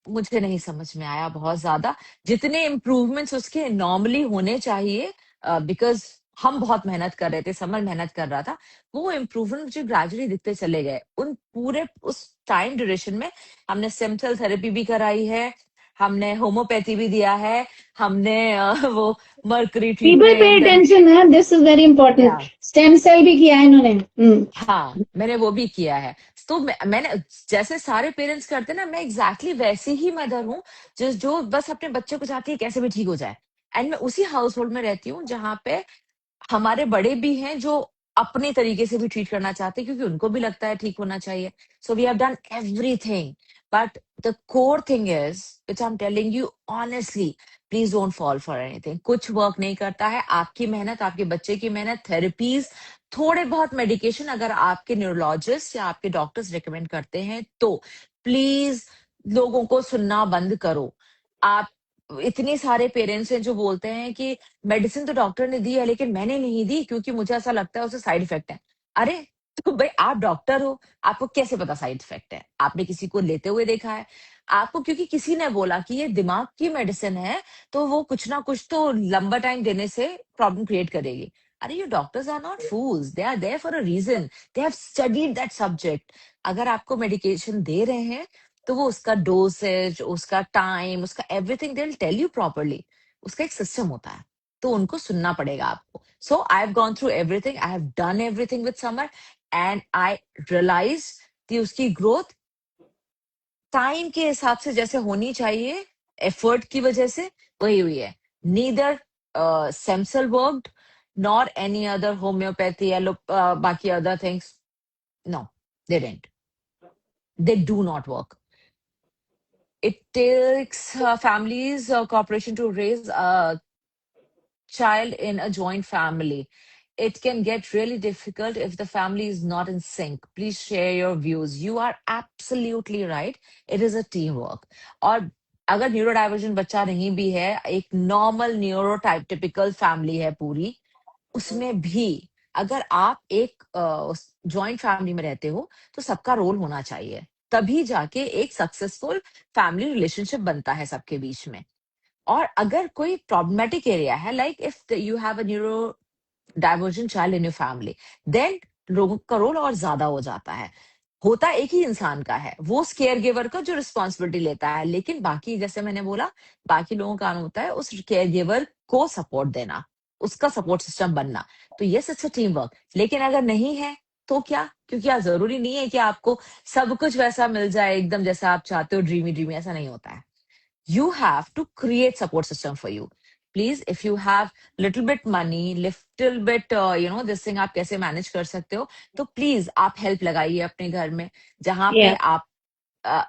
मुझे नहीं समझ में आया बहुत ज्यादा. जितने इम्प्रूवमेंट्स उसके नॉर्मली होने चाहिए, बिकॉज हम बहुत मेहनत कर रहे थे, समर मेहनत कर रहा था, वो इम्प्रूवमेंट मुझे ग्रेजुअली दिखते चले गए. उन पूरे उस टाइम ड्यूरेशन में हमने स्टेम सेल थेरेपी भी कराई है, हमने होम्योपैथी भी दिया है, हमने वो mercury People pay treatment. attention, है. This is very important. Stem cell भी किया है इन्होंने. हाँ, मैंने वो भी किया है. तो मैंने जैसे सारे पेरेंट्स करते हैं ना, मैं एग्जैक्टली वैसी ही मदर हूँ जो बस अपने बच्चे को चाहती है कैसे भी ठीक हो जाए. एंड मैं उसी हाउस होल्ड में रहती हूँ जहाँ पे हमारे बड़े भी हैं जो अपने तरीके से भी ट्रीट करना चाहते हैं, क्योंकि उनको भी लगता है ठीक होना चाहिए. So we have done everything. But the core thing is which I am telling you honestly, please don't fall for anything. कुछ वर्क नहीं करता है. आपकी मेहनत, आपके बच्चे की मेहनत, थेरेपीज, थोड़े बहुत मेडिकेशन अगर आपके न्यूरोलॉजिस्ट या आपके डॉक्टर्स रिकमेंड करते हैं तो प्लीज लोगों को सुनना बंद करो. आप इतने सारे पेरेंट्स हैं जो बोलते हैं कि मेडिसिन तो डॉक्टर ने दी है लेकिन मैंने नहीं दी क्योंकि मुझे ऐसा लगता है उससे साइड इफेक्ट है. अरे, तो भाई आप डॉक्टर हो, आपको कैसे पता साइड इफेक्ट है? आपने किसी को लेते हुए देखा है? आपको क्योंकि किसी ने बोला कि ये दिमाग की मेडिसिन है तो वो कुछ ना कुछ तो लंबा टाइम देने से प्रॉब्लम क्रिएट करेगी. अरे, ये doctors are not fools, they are there for a reason. They have studied that subject. अगर आपको मेडिकेशन दे रहे हैं तो वो उसका डोसेज, उसका टाइम, उसका everything they will tell you properly. उसका एक सिस्टम होता है, तो उनको सुनना पड़ेगा आपको. So I have gone through everything, I have done everything with Samar, and I realise कि उसकी ग्रोथ टाइम के हिसाब से जैसे होनी चाहिए, एफर्ट की वजह से वही हुई है. Neither stem cell worked nor any other homeopathy या बाकी other things. No, they didn't. They do not work. It takes families cooperation to raise a child in a joint family. It can get really difficult if the family is not in sync. Please share your views. You are absolutely right. It is a teamwork. और अगर न्यूरो डाइवर्जन बच्चा नहीं भी है, एक नॉर्मल न्यूरो टिपिकल फैमिली है पूरी, उसमें भी अगर आप एक जॉइंट फैमिली में रहते हो तो सबका रोल होना चाहिए. तभी जाके एक सक्सेसफुल फैमिली रिलेशनशिप बनता है सबके बीच में. और अगर कोई प्रॉब्लमेटिक एरिया है, like if you have a neurodivergent child in your family, then लोगों का रोल और ज्यादा हो जाता है. होता एक ही इंसान का है, वो केयर गिवर का जो रिस्पॉन्सिबिलिटी लेता है, लेकिन बाकी जैसे मैंने बोला, बाकी लोगों का काम होता है उस केयर गिवर को सपोर्ट देना, उसका सपोर्ट सिस्टम बनना. तो ये इट्स अ टीम वर्क. लेकिन अगर नहीं है तो क्या? क्योंकि जरूरी नहीं है कि आपको सब कुछ वैसा मिल जाए एकदम जैसा आप चाहते हो, ड्रीमी ड्रीमी, ऐसा नहीं होता है. You have to create support system for you. Please, if you have little bit money, little bit this thing आप कैसे मैनेज कर सकते हो, तो प्लीज आप हेल्प लगाइए अपने घर में, जहाँ पे Yeah. आप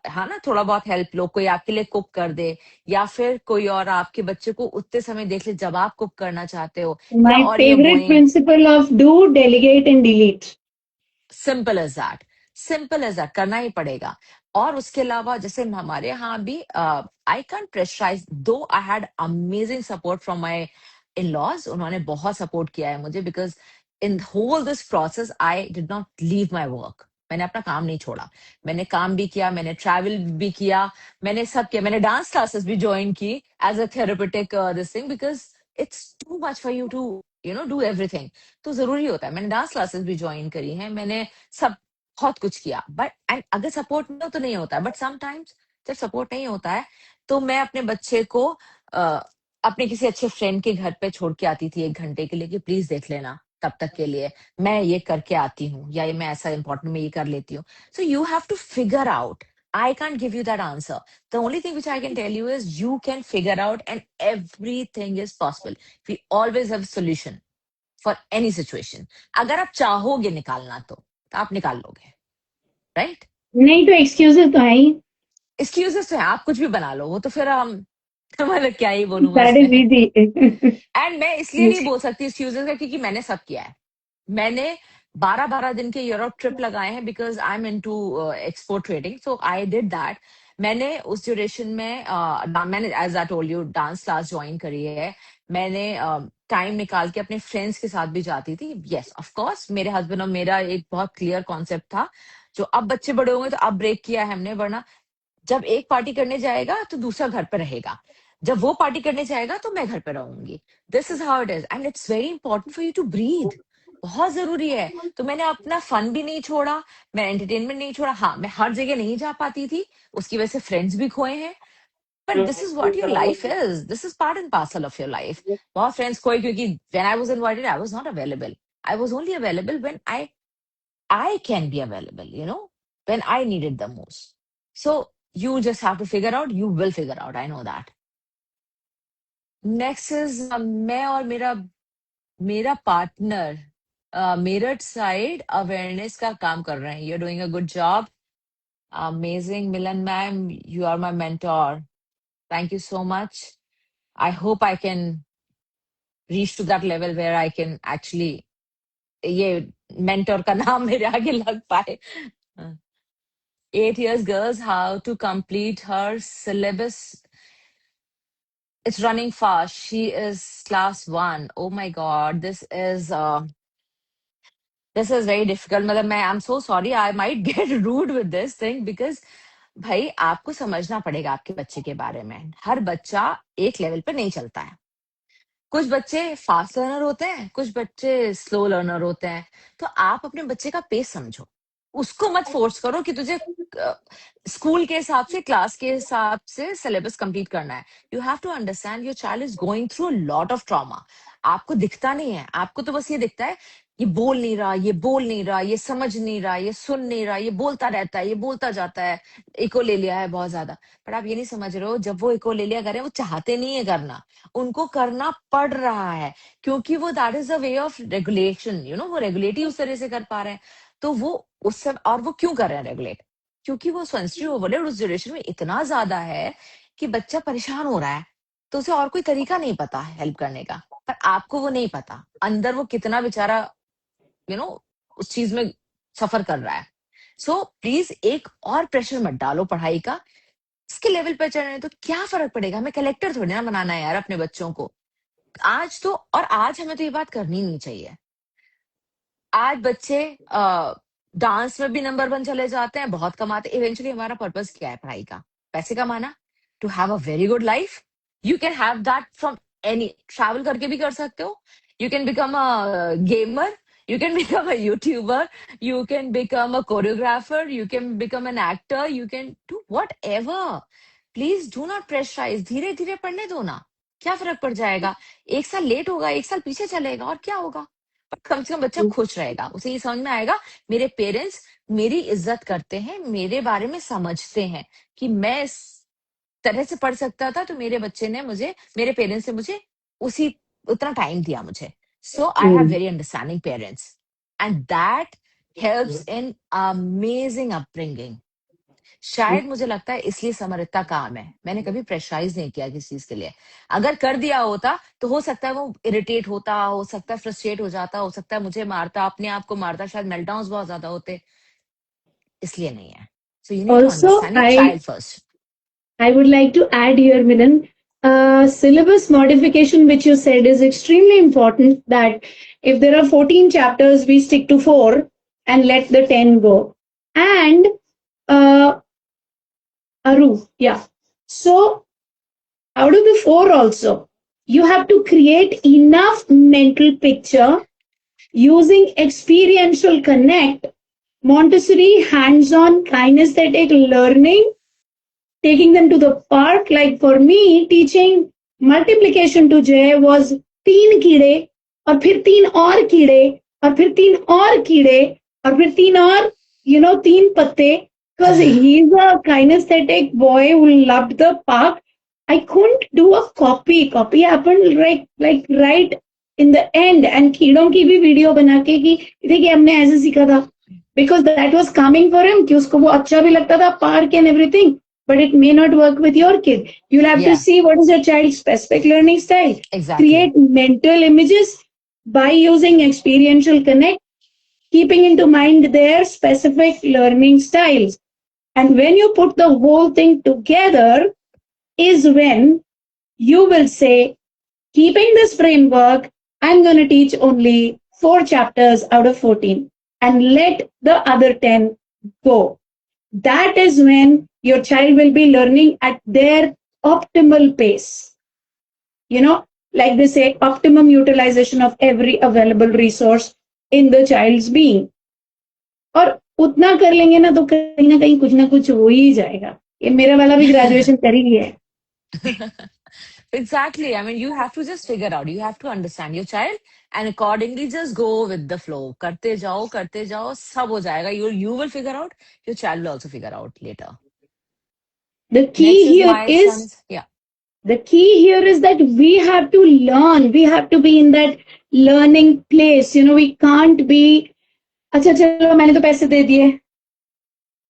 हाँ ना, थोड़ा बहुत हेल्प लो. कोई आपके लिए कुक कर दे, या फिर कोई और आपके बच्चे को उतने समय देख ले जब आप कुक करना चाहते हो, या My और you're favorite going. principle of do, delegate and delete. Simple as that. Simple as that, करना ही पड़ेगा. और उसके अलावा जैसे हमारे यहाँ भी, आई can pressurise, though I had amazing support from my in laws. उन्होंने बहुत सपोर्ट किया है मुझे, because in whole this process, I did not leave my work. मैंने अपना काम नहीं छोड़ा. मैंने काम भी किया, मैंने ट्रैवल भी किया, मैंने सब किया. मैंने डांस क्लासेस भी ज्वाइन की as a therapeutic this thing, because it's too much for you to do everything. तो जरूरी होता है. मैंने डांस क्लासेस भी ज्वाइन करी हैं, मैंने सब बहुत कुछ किया. बट एंड अगर सपोर्ट नहीं हो तो नहीं होता है. बट समटाइम्स जब सपोर्ट नहीं होता है तो मैं अपने बच्चे को अपने किसी अच्छे फ्रेंड के घर पे छोड़ के आती थी 1 घंटे के लिए कि प्लीज देख लेना तब तक के लिए, मैं ये करके आती हूँ, या ये मैं ऐसा इंपॉर्टेंट में ये कर लेती हूँ. So you have to figure out. I can't give you that answer. The only thing which I can tell you is you can figure out, and everything is possible. We always have a solution for any situation. अगर आप चाहोगे निकालना तो आप निकाल लोगे, राइट? नहीं तो एक्सक्यूजेस तो है ही. एक्सक्यूजेस तो है, आप कुछ भी बना लो, वो तो फिर हम मतलब क्या ही बोलूं मैं दैट इज उसमें. इजी. एंड मैं इसलिए नहीं बोल सकती एक्सक्यूजेस का क्योंकि मैंने सब किया है. मैंने 12-12 दिन के यूरोप ट्रिप लगाए हैं because I am into export trading, so I did that. मैंने उस ड्यूरेशन में मैंने as I told you dance class join करी है. मैंने टाइम निकाल के अपने फ्रेंड्स के साथ भी जाती थी. यस ऑफ कोर्स मेरे हस्बैंड और मेरा एक बहुत क्लियर कॉन्सेप्ट था, जो अब बच्चे बड़े होंगे तो अब ब्रेक किया है हमने, वरना जब एक पार्टी करने जाएगा तो दूसरा घर पे रहेगा, जब वो पार्टी करने जाएगा तो मैं घर पे रहूंगी. This is how it is, and it's very important for you to breathe. बहुत जरूरी है. तो मैंने अपना फन भी नहीं छोड़ा, मैं एंटरटेनमेंट नहीं छोड़ा. हाँ, मैं हर जगह नहीं जा पाती थी, उसकी वजह से फ्रेंड्स भी खोए हैं. But this is what your life is, this is part and parcel of your life. बहुत फ्रेंड्स खोए क्योंकि when I was invited I was not available. I was only available when I can be available, when I need it the most. So you just have to figure out, you will figure out. I know that. Next is मैं और मेरा पार्टनर मेरठ साइड अवेयरनेस का काम कर रहे हैं. You're doing a good job. Amazing, Milan ma'am. You are my mentor. Thank you so much. I hope I can reach to that level where I can actually ये mentor का नाम मेरे आगे लग पाए. 8 years girls, how to complete her syllabus. It's running fast. She is class 1. Oh my god, this is very difficult. मतलब I'm so sorry, I might get rude with this thing because भाई आपको समझना पड़ेगा आपके बच्चे के बारे में. हर बच्चा एक लेवल पे नहीं चलता है. कुछ बच्चे फास्ट लर्नर होते हैं, कुछ बच्चे स्लो लर्नर होते हैं. तो आप अपने बच्चे का पेस समझो, उसको मत फोर्स करो कि तुझे स्कूल के हिसाब से, क्लास के हिसाब से सिलेबस कंप्लीट करना है. You have to understand your child is going through a lot of trauma. आपको दिखता नहीं है, आपको तो बस ये दिखता है ये बोल नहीं रहा, ये बोल नहीं रहा, ये समझ नहीं रहा, ये सुन नहीं रहा, ये बोलता रहता है, ये बोलता जाता है, इको ले लिया है बहुत ज्यादा. पर आप ये नहीं समझ रहे हो, जब वो इको ले लिया कर रहे हैं, वो चाहते नहीं है करना, उनको करना पड़ रहा है क्योंकि वो that is a way of regulation. वो रेगुलेट ही उस तरह से कर पा रहे हैं. तो वो उस सब, और वो क्यों कर रहे हैं रेगुलेट? क्योंकि वो सेंसिटिव ओवरलोड उस ड्यूरेशन में इतना ज्यादा है कि बच्चा परेशान हो रहा है, तो उसे और कोई तरीका नहीं पता हेल्प करने का. पर आपको वो नहीं पता अंदर वो कितना बेचारा उस चीज में सफर कर रहा है. सो प्लीज एक और प्रेशर मत डालो पढ़ाई का. इसके लेवल पर चढ़ रहे हैं तो क्या फर्क पड़ेगा, हमें कलेक्टर थोड़ी ना बनाना है यार अपने बच्चों को. आज तो, और आज हमें तो ये बात करनी नहीं चाहिए. आज बच्चे डांस में भी नंबर 1 चले जाते हैं, बहुत कमाते. इवेंचुअली हमारा पर्पस क्या है पढ़ाई का? पैसे कमाना, to have a very good life. You can have that from any, travel करके भी कर सकते हो. You can become a gamer, you can become a YouTuber, you can become a choreographer, you can become an actor, you can do whatever. Please do not pressurise. धीरे धीरे पढ़ने दो ना, क्या फर्क पड़ जाएगा? 1 साल लेट होगा, 1 साल पीछे चलेगा, और क्या होगा? पर कम से कम बच्चा खुश रहेगा, उसे ये समझ में आएगा मेरे पेरेंट्स मेरी इज्जत करते हैं, मेरे बारे में समझते हैं कि मैं इस तरह से पढ़ सकता था, तो मेरे बच्चे ने मुझे, मेरे पेरेंट्स ने मुझे उसी उतना टाइम दिया मुझे. So I have very understanding parents, and that helps in amazing upbringing. शायद मुझे लगता है इसलिए समर इतना काम है. मैंने कभी प्रेशराइज नहीं किया किसी चीज के लिए. अगर कर दिया होता तो हो सकता है वो इरिटेट होता, हो सकता है फ्रस्ट्रेट हो जाता, हो सकता है मुझे मारता, अपने आप को मारता, शायद मेल्टडाउन्स बहुत ज्यादा होते. इसलिए नहीं है. So you need to Also, understand your child first. I would like to add here, Milan. Syllabus modification, which you said, is extremely important. That if there are 14 chapters, we stick to 4 and let the 10 go. And uh, Aru, yeah. So out of the 4 also, you have to create enough mental picture using experiential connect, Montessori hands-on kinesthetic learning, taking them to the park. Like for me, teaching multiplication to Jay was 3 कीड़े और फिर 3 और कीड़े और फिर 3 और कीड़े और फिर 3 और 3 पत्ते, because he's a kinesthetic boy who loved the park. I couldn't do a copy happened like right in the end, and कीड़ों की भी वीडियो बना के कि देखिए हमने ऐसे सीखा था, because that was coming for him कि उसको वो अच्छा भी लगता था park and everything, but it may not work with your kid. You'll have to Yeah, see what is your child's specific learning style. exactly. Create mental images by using experiential connect, keeping into mind their specific learning styles. And when you put the whole thing together is when you will say, keeping this framework, I'm going to teach only 4 chapters out of 14 and let the other 10 go. That is when your child will be learning at their optimal pace. Like they say, optimum utilization of every available resource in the child's being. और उतना कर लेंगे ना तो कहीं ना कुछ हो ही जाएगा. ये मेरा वाला भी ग्रेजुएशन कर ही गया है. Exactly. I mean, you have to just figure out, you have to understand your child and accordingly just go with the flow. करते जाओ, सब हो जाएगा. You will figure out, your child will also figure out later. The Next key is here my is son's, yeah. the key here is that we have to learn. We have to be in that learning place. We can't be, अच्छा चलो मैंने तो पैसे दे दिए,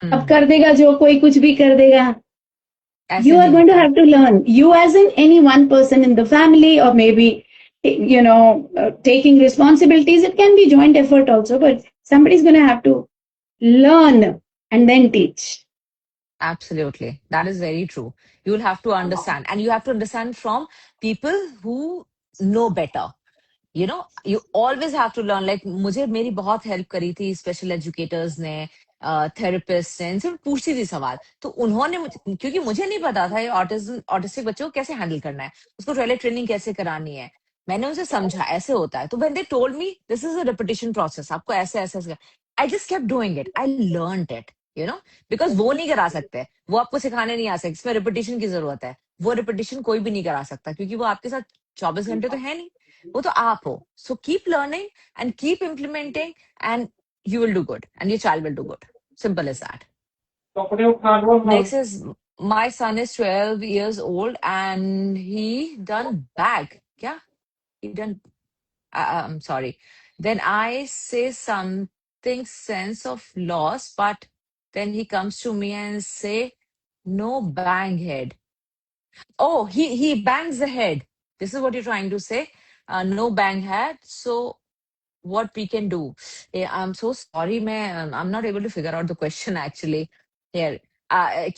अब कर देगा जो कोई कुछ भी कर देगा. ऐसे You are नहीं going to होता. have to learn. You, as in any one person in the family, or maybe, taking responsibilities. It can be joint effort also, but somebody's going to have to learn and then teach. Absolutely. That is very true. You will have to understand, and you have to understand from people who know better. You always have to learn. Like मुझे मेरी बहुत हेल्प करी थी स्पेशल एजुकेटर्स ने, थेरेपिस्ट ने, इनसे मैं पूछती थी सवाल, तो उन्होंने क्योंकि मुझे नहीं पता था ये ऑटिस्टिक बच्चों को कैसे हैंडल करना है, उसको टॉयलेट ट्रेनिंग कैसे करानी है. मैंने उनसे समझा ऐसे होता है, तो when they told me this is a repetition process, आपको ऐसे ऐसे ऐसे, I just kept doing it, I learned it. Because वो नहीं करा सकते, वो आपको सिखाने नहीं आ सकते, इसमें रिपीटिशन की जरूरत है. वो रिपीटिशन कोई भी नहीं करा सकता क्योंकि वो आपके साथ 24 घंटे तो है नहीं, वो तो आप हो. So keep learning and keep implementing, and you will do good, and your child will do good. Simple as that. Next is my son is 12 years old and he done bag. Yeah, he done. I'm sorry. Then I say something sense of loss, but then he comes to me and say, "No bang head." Oh, he bangs the head. This is what you're trying to say. No bang head. So what we can do. I'm so sorry, man. I'm not able to figure out the question actually. Here,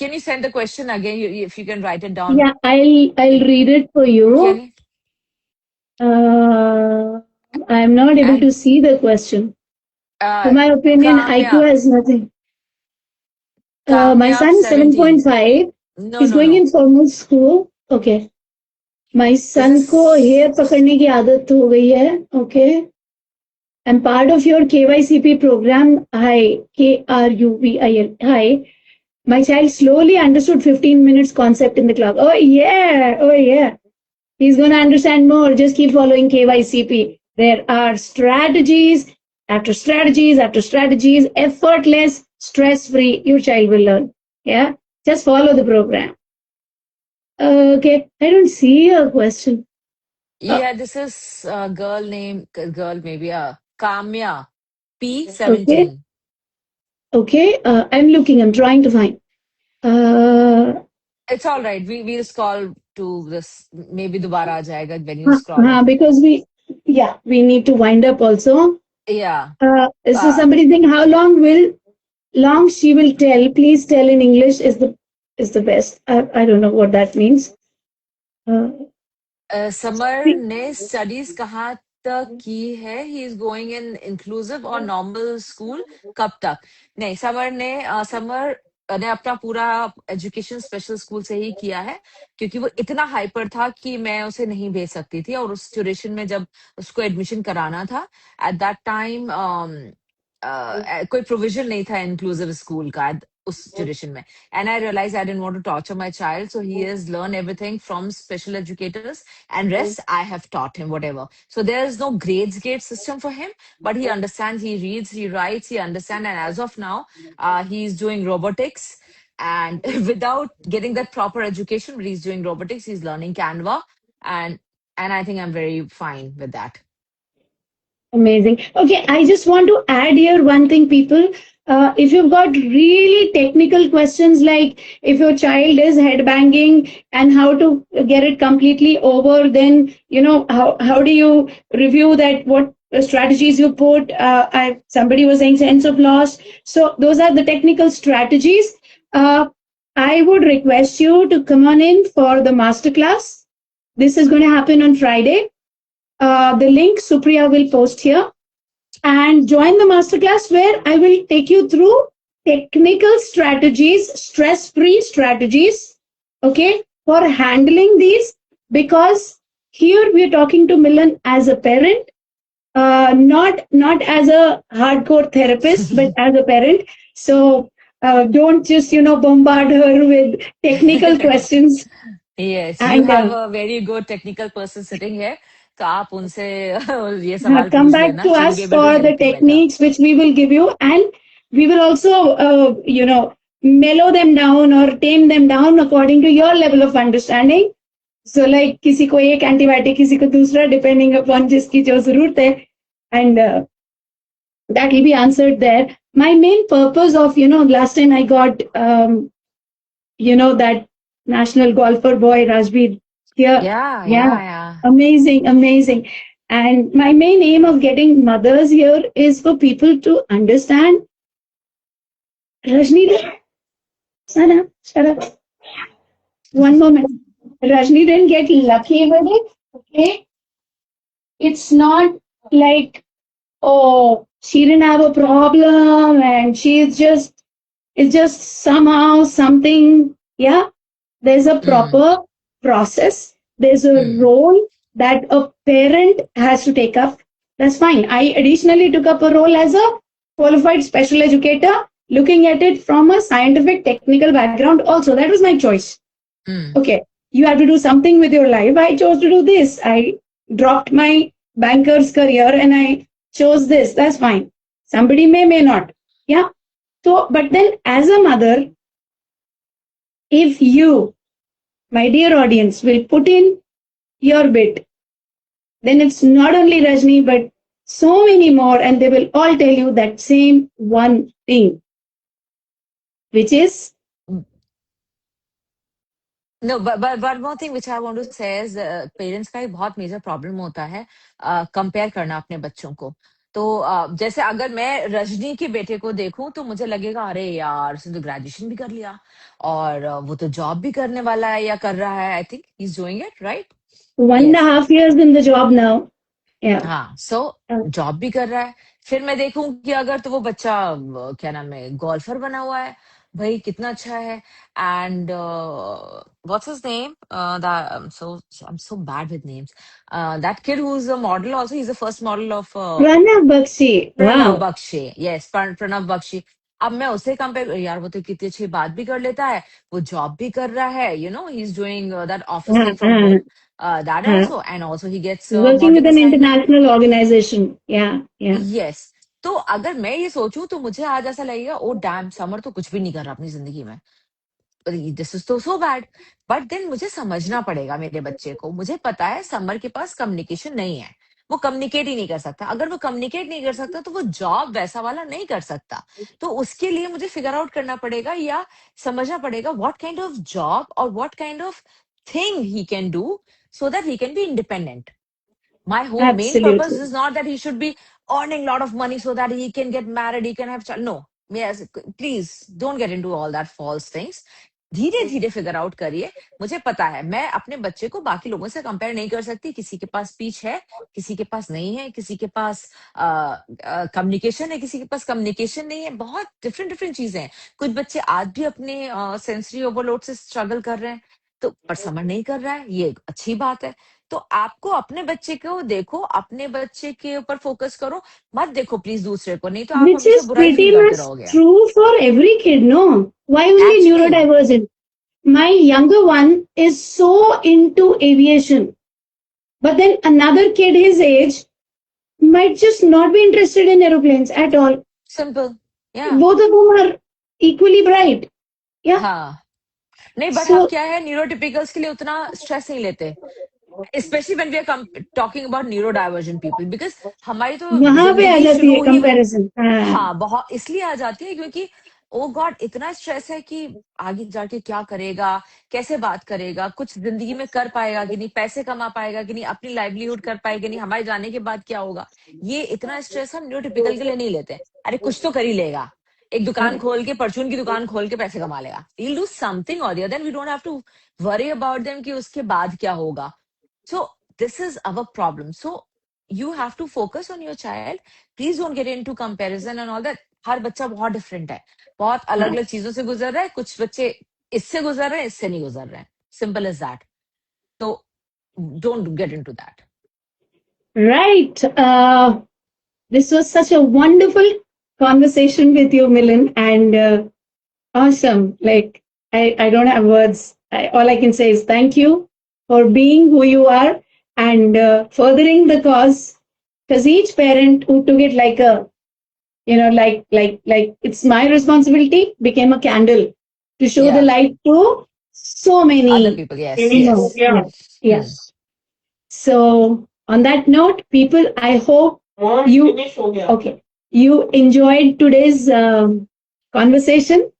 can you send the question again? If you can write it down, Yeah, I'll read it for can you. you? I'm not able And to see the question. To uh, my opinion, IQ Kamyab, has nothing. My Kamyab son is 17. 7.5. No, He's no, going no. in formal school. Okay. My This son को is hair पकड़ने की आदत हो गई है. Okay. I'm part of your KYCP program. Hi, KRUVIL. Hi. My child slowly understood 15 minutes concept in the class. Oh yeah. Oh yeah. He's going to understand more. Just keep following KYCP. There are strategies after strategies after strategies, effortless, stress free. Your child will learn. Yeah. Just follow the program. Okay. I don't see a question. yeah. This is a girl maybe Kamya Okay. P17. Okay. I'm looking. I'm trying to find. Uh, It's all right. We'll scroll to this. Maybe dobara aa jayega when you scroll it. because we need to wind up also. Yeah. So Uh, somebody saying how long she will tell. Please tell in English is the best. I don't know what that means. Uh, summer ने स्टडीज कहाँ तक की है? He is going in inclusive और नॉर्मल स्कूल? कब तक? नहीं, समर ने अपना पूरा एजुकेशन स्पेशल स्कूल से ही किया है, क्योंकि वो इतना हाइपर था कि मैं उसे नहीं भेज सकती थी। और उस ड्यूरेशन में जब उसको एडमिशन कराना था, एट दैट टाइम कोई प्रोविजन नहीं था इंक्लूसिव स्कूल का उस ड्यूरेशन में। And I realized I didn't want to torture my child. So he has learned everything from special educators, and rest I have taught him whatever. So there is no grades gate system for him, but he understands, he reads, he writes, he understands. And as of now, he's doing robotics. And without getting that proper education, but he's doing robotics, he's learning Canva. And and I think I'm very fine with that. Amazing. Okay, I just want to add here one thing, people. If you've got really technical questions, like if your child is headbanging and how to get it completely over, then how do you review that? What strategies you put? Somebody was saying sense of loss. So those are the technical strategies. Uh, I would request you to come on in for the masterclass. This is going to happen on Friday. The link Supriya will post here, and join the masterclass where I will take you through technical strategies, stress free strategies, okay, for handling these. Because here we are talking to Milan as a parent, not as a hardcore therapist, but as a parent. So don't just bombard her with technical questions. Yes, you And have a very good technical person sitting here. तो आप उनसे ये सवाल come पूछ back लेना. to She will be us able to for the help you better. techniques which we will give you, and we will also mellow them down or tame them down according to your level of understanding. So like किसी को एक antibiotic, किसी को दूसरा, depending upon जिसकी जो जरूरत है, and that will be answered there. My main purpose of last time I got that national golfer boy Rajbir here. Yeah, Yeah, yeah, yeah. amazing, amazing. And my main aim of getting mothers here is for people to understand. Rajni, Sana, shut up. One moment. Rajni didn't get lucky with it. Okay, it's not like, oh, she didn't have a problem and she's just, it's just somehow something. Yeah, there's a Mm, proper process, there's a mm, role that a parent has to take up. That's fine. I additionally took up a role as a qualified special educator, looking at it from a scientific technical background also. That was my choice. mm. Okay, you have to do something with your life. I chose to do this. I dropped my banker's career and I chose this. That's fine. Somebody may not. Yeah. So, but then as a mother, if you, my dear audience, will put in your bit, then it's not only Rajni, but so many more, and they will all tell you that same one thing, which is No, but one more thing which I want to say is parents का एक बहुत मेजर प्रॉब्लम होता है कंपेयर करना अपने बच्चों को. तो जैसे अगर मैं रजनी के बेटे को देखूं तो मुझे लगेगा अरे यार उसने तो ग्रेजुएशन भी कर लिया और वो तो जॉब भी करने वाला है या कर रहा है. I think he is doing it right. 1.5 years in the job now. Yeah. हाँ, सो Uh, जॉब भी कर रहा है. फिर मैं देखूं कि अगर तो वो बच्चा क्या नाम है गोल्फर बना हुआ है. भाई कितना अच्छा है. And what's his name I am so bad with names. That kid who is a model also. He is the first model of Pranav Bakshi. Pranav Wow. Bakshi. Yes, Pranav Bakshi. अब मैं उसे कंपेयर, यार वो तो कितनी अच्छी बात भी कर लेता है, वो जॉब भी कर रहा है, he is doing that office Uh, thing from uh, home, that uh, also, and also he gets Working with modelling an assignment. international organization. Yeah. Yeah. Yes. तो अगर मैं ये सोचूं तो मुझे आज ऐसा लगेगा ओ डैम समर तो कुछ भी नहीं कर रहा अपनी जिंदगी में. दिस इज तो सो बैड. बट देन मुझे समझना पड़ेगा मेरे बच्चे को. मुझे पता है समर के पास कम्युनिकेशन नहीं है, वो कम्युनिकेट ही नहीं कर सकता. अगर वो कम्युनिकेट नहीं कर सकता तो वो जॉब वैसा वाला नहीं कर सकता. तो उसके लिए मुझे फिगर आउट करना पड़ेगा या समझना पड़ेगा व्हाट काइंड ऑफ जॉब और what kind of thing he can do so that he can be independent. My whole main purpose Absolutely. is not that he should be earning a lot of money so that he can get married, he can have child. No, yes, please don't get into all that false things. धीरे धीरे फिगर आउट करिए। मुझे पता है, मैं अपने बच्चे को बाकी लोगों से कंपेयर नहीं कर सकती। किसी के पास स्पीच है, किसी के पास नहीं है, किसी के पास कम्युनिकेशन है, किसी के पास कम्युनिकेशन नहीं है। बहुत डिफरेंट डिफरेंट चीजें हैं। कुछ बच्चे आज भी अपने सेंसरी ओवरलोड से स्ट्रगल कर रहे हैं, तो पर समझ नहीं कर रहा है, ये एक अच्छी बात है। तो आपको अपने बच्चे को देखो, अपने बच्चे के ऊपर फोकस करो, मत देखो प्लीज दूसरे को, नहीं तो आप Which हमेशा is बुराई pretty फील करते much रहोगे। true for every kid, no? Why only Actually, neurodivergent? My younger one is so into aviation, but then another kid his age might just not be interested in aeroplanes at all. simple. Yeah. Both of them are equally bright. Yeah. हाँ, नहीं बट हम So क्या है, न्यूरोटिपिकल्स के लिए उतना स्ट्रेस नहीं लेते, specially when we are talking about neurodivergent people, because हमारी तो वहां पे आ जिंदगी जाती शुरू है हुई वो। कंपैरिजन। हाँ। हाँ, बहुत इसलिए आ जाती है क्योंकि ओ गॉड इतना स्ट्रेस है कि आगे जाके क्या करेगा, कैसे बात करेगा, कुछ जिंदगी में कर पाएगा कि नहीं, पैसे कमा पाएगा कि नहीं, अपनी लाइवलीहुड कर पाएगा नहीं, हमारे जाने के बाद क्या होगा। ये इतना स्ट्रेस हम न्यूरोटिपिकल के लिए नहीं लेते। अरे कुछ तो कर ही लेगा, एक दुकान खोल के, परचून की दुकान खोल के पैसे कमा लेगा, he'll do something or the other, then we don't have to worry about them कि उसके बाद क्या होगा। So this is our problem. So you have to focus on your child. Please don't get into comparison and all that. हर बच्चा बहुत डिफरेंट है, बहुत अलग हाँ। अलग चीजों से गुजर रहा है। कुछ बच्चे इससे गुजर रहे हैं, इससे नहीं गुजर रहे हैं। Simple is that. तो don't get into that. Right. This was such a wonderful conversation with you, Milan, and awesome. Like, I don't have words. All I can say is thank you for being who you are and furthering the cause. Because each parent who took it like a, like it's my responsibility, became a candle to show the Yeah, light to so other many. people. Yes, yes. Yeah. Yeah. Hmm. So on that note, people, I hope you okay. You enjoyed today's conversation,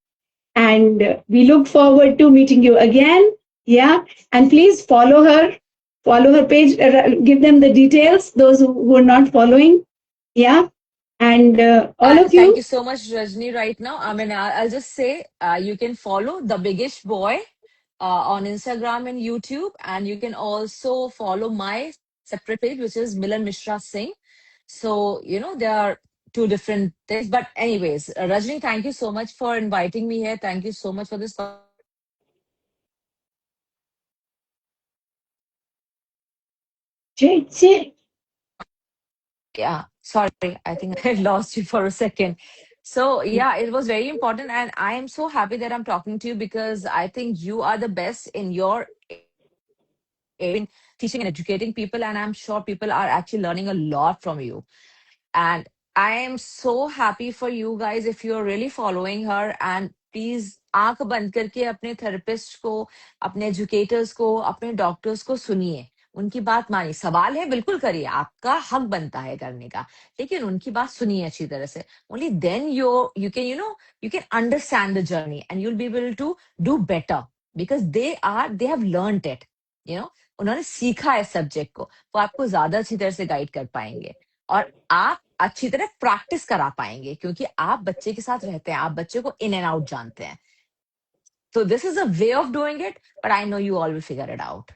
and we look forward to meeting you again. Yeah, and please follow her page, give them the details. Those who are not following, yeah, and all of And thank you. you so much, Rajni. Right now, I mean, I'll just say you can follow the Biggish Boy on Instagram and YouTube, and you can also follow my separate page, which is Milan Mishra Singh. So there are two different things. But anyways, Rajni, thank you so much for inviting me here. Thank you so much for this conversation. Yeah, sorry, I think I lost you for a second. So yeah, it was very important, and I am so happy that I'm talking to you because I think you are the best in your area in teaching and educating people, and I'm sure people are actually learning a lot from you. And I am so happy for you guys if you're really following her. And please आंख बंद करके अपने थेरेपिस्ट को, अपने एजुकेटर्स को, अपने डॉक्टर्स को सुनिए, उनकी बात मानिए। सवाल है, बिल्कुल करिए, आपका हक बनता है करने का, लेकिन उनकी बात सुनिए अच्छी तरह से। Only then you can you can understand the journey and you'll be able to do better because they have learned it, you know उन्होंने सीखा है सब्जेक्ट को, वो आपको ज्यादा अच्छी तरह से गाइड कर पाएंगे और आप अच्छी तरह प्रैक्टिस करा पाएंगे क्योंकि आप बच्चे के साथ रहते हैं, आप बच्चे को इन एंड आउट जानते हैं। So this is a way of doing it, but I know you all will figure it out.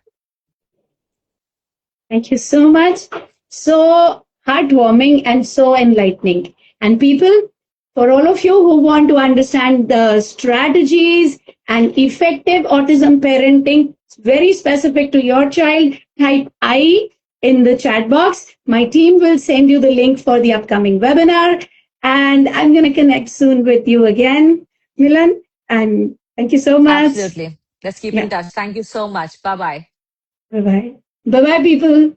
Thank you so much. So heartwarming and so enlightening. And people, for all of you who want to understand the strategies and effective autism parenting, very specific to your child, type I in the chat box. My team will send you the link for the upcoming webinar. And I'm going to connect soon with you again, Milan. And thank you so much. Absolutely. Let's keep in touch. Thank you so much. Bye bye. Bye bye. Bye bye, people.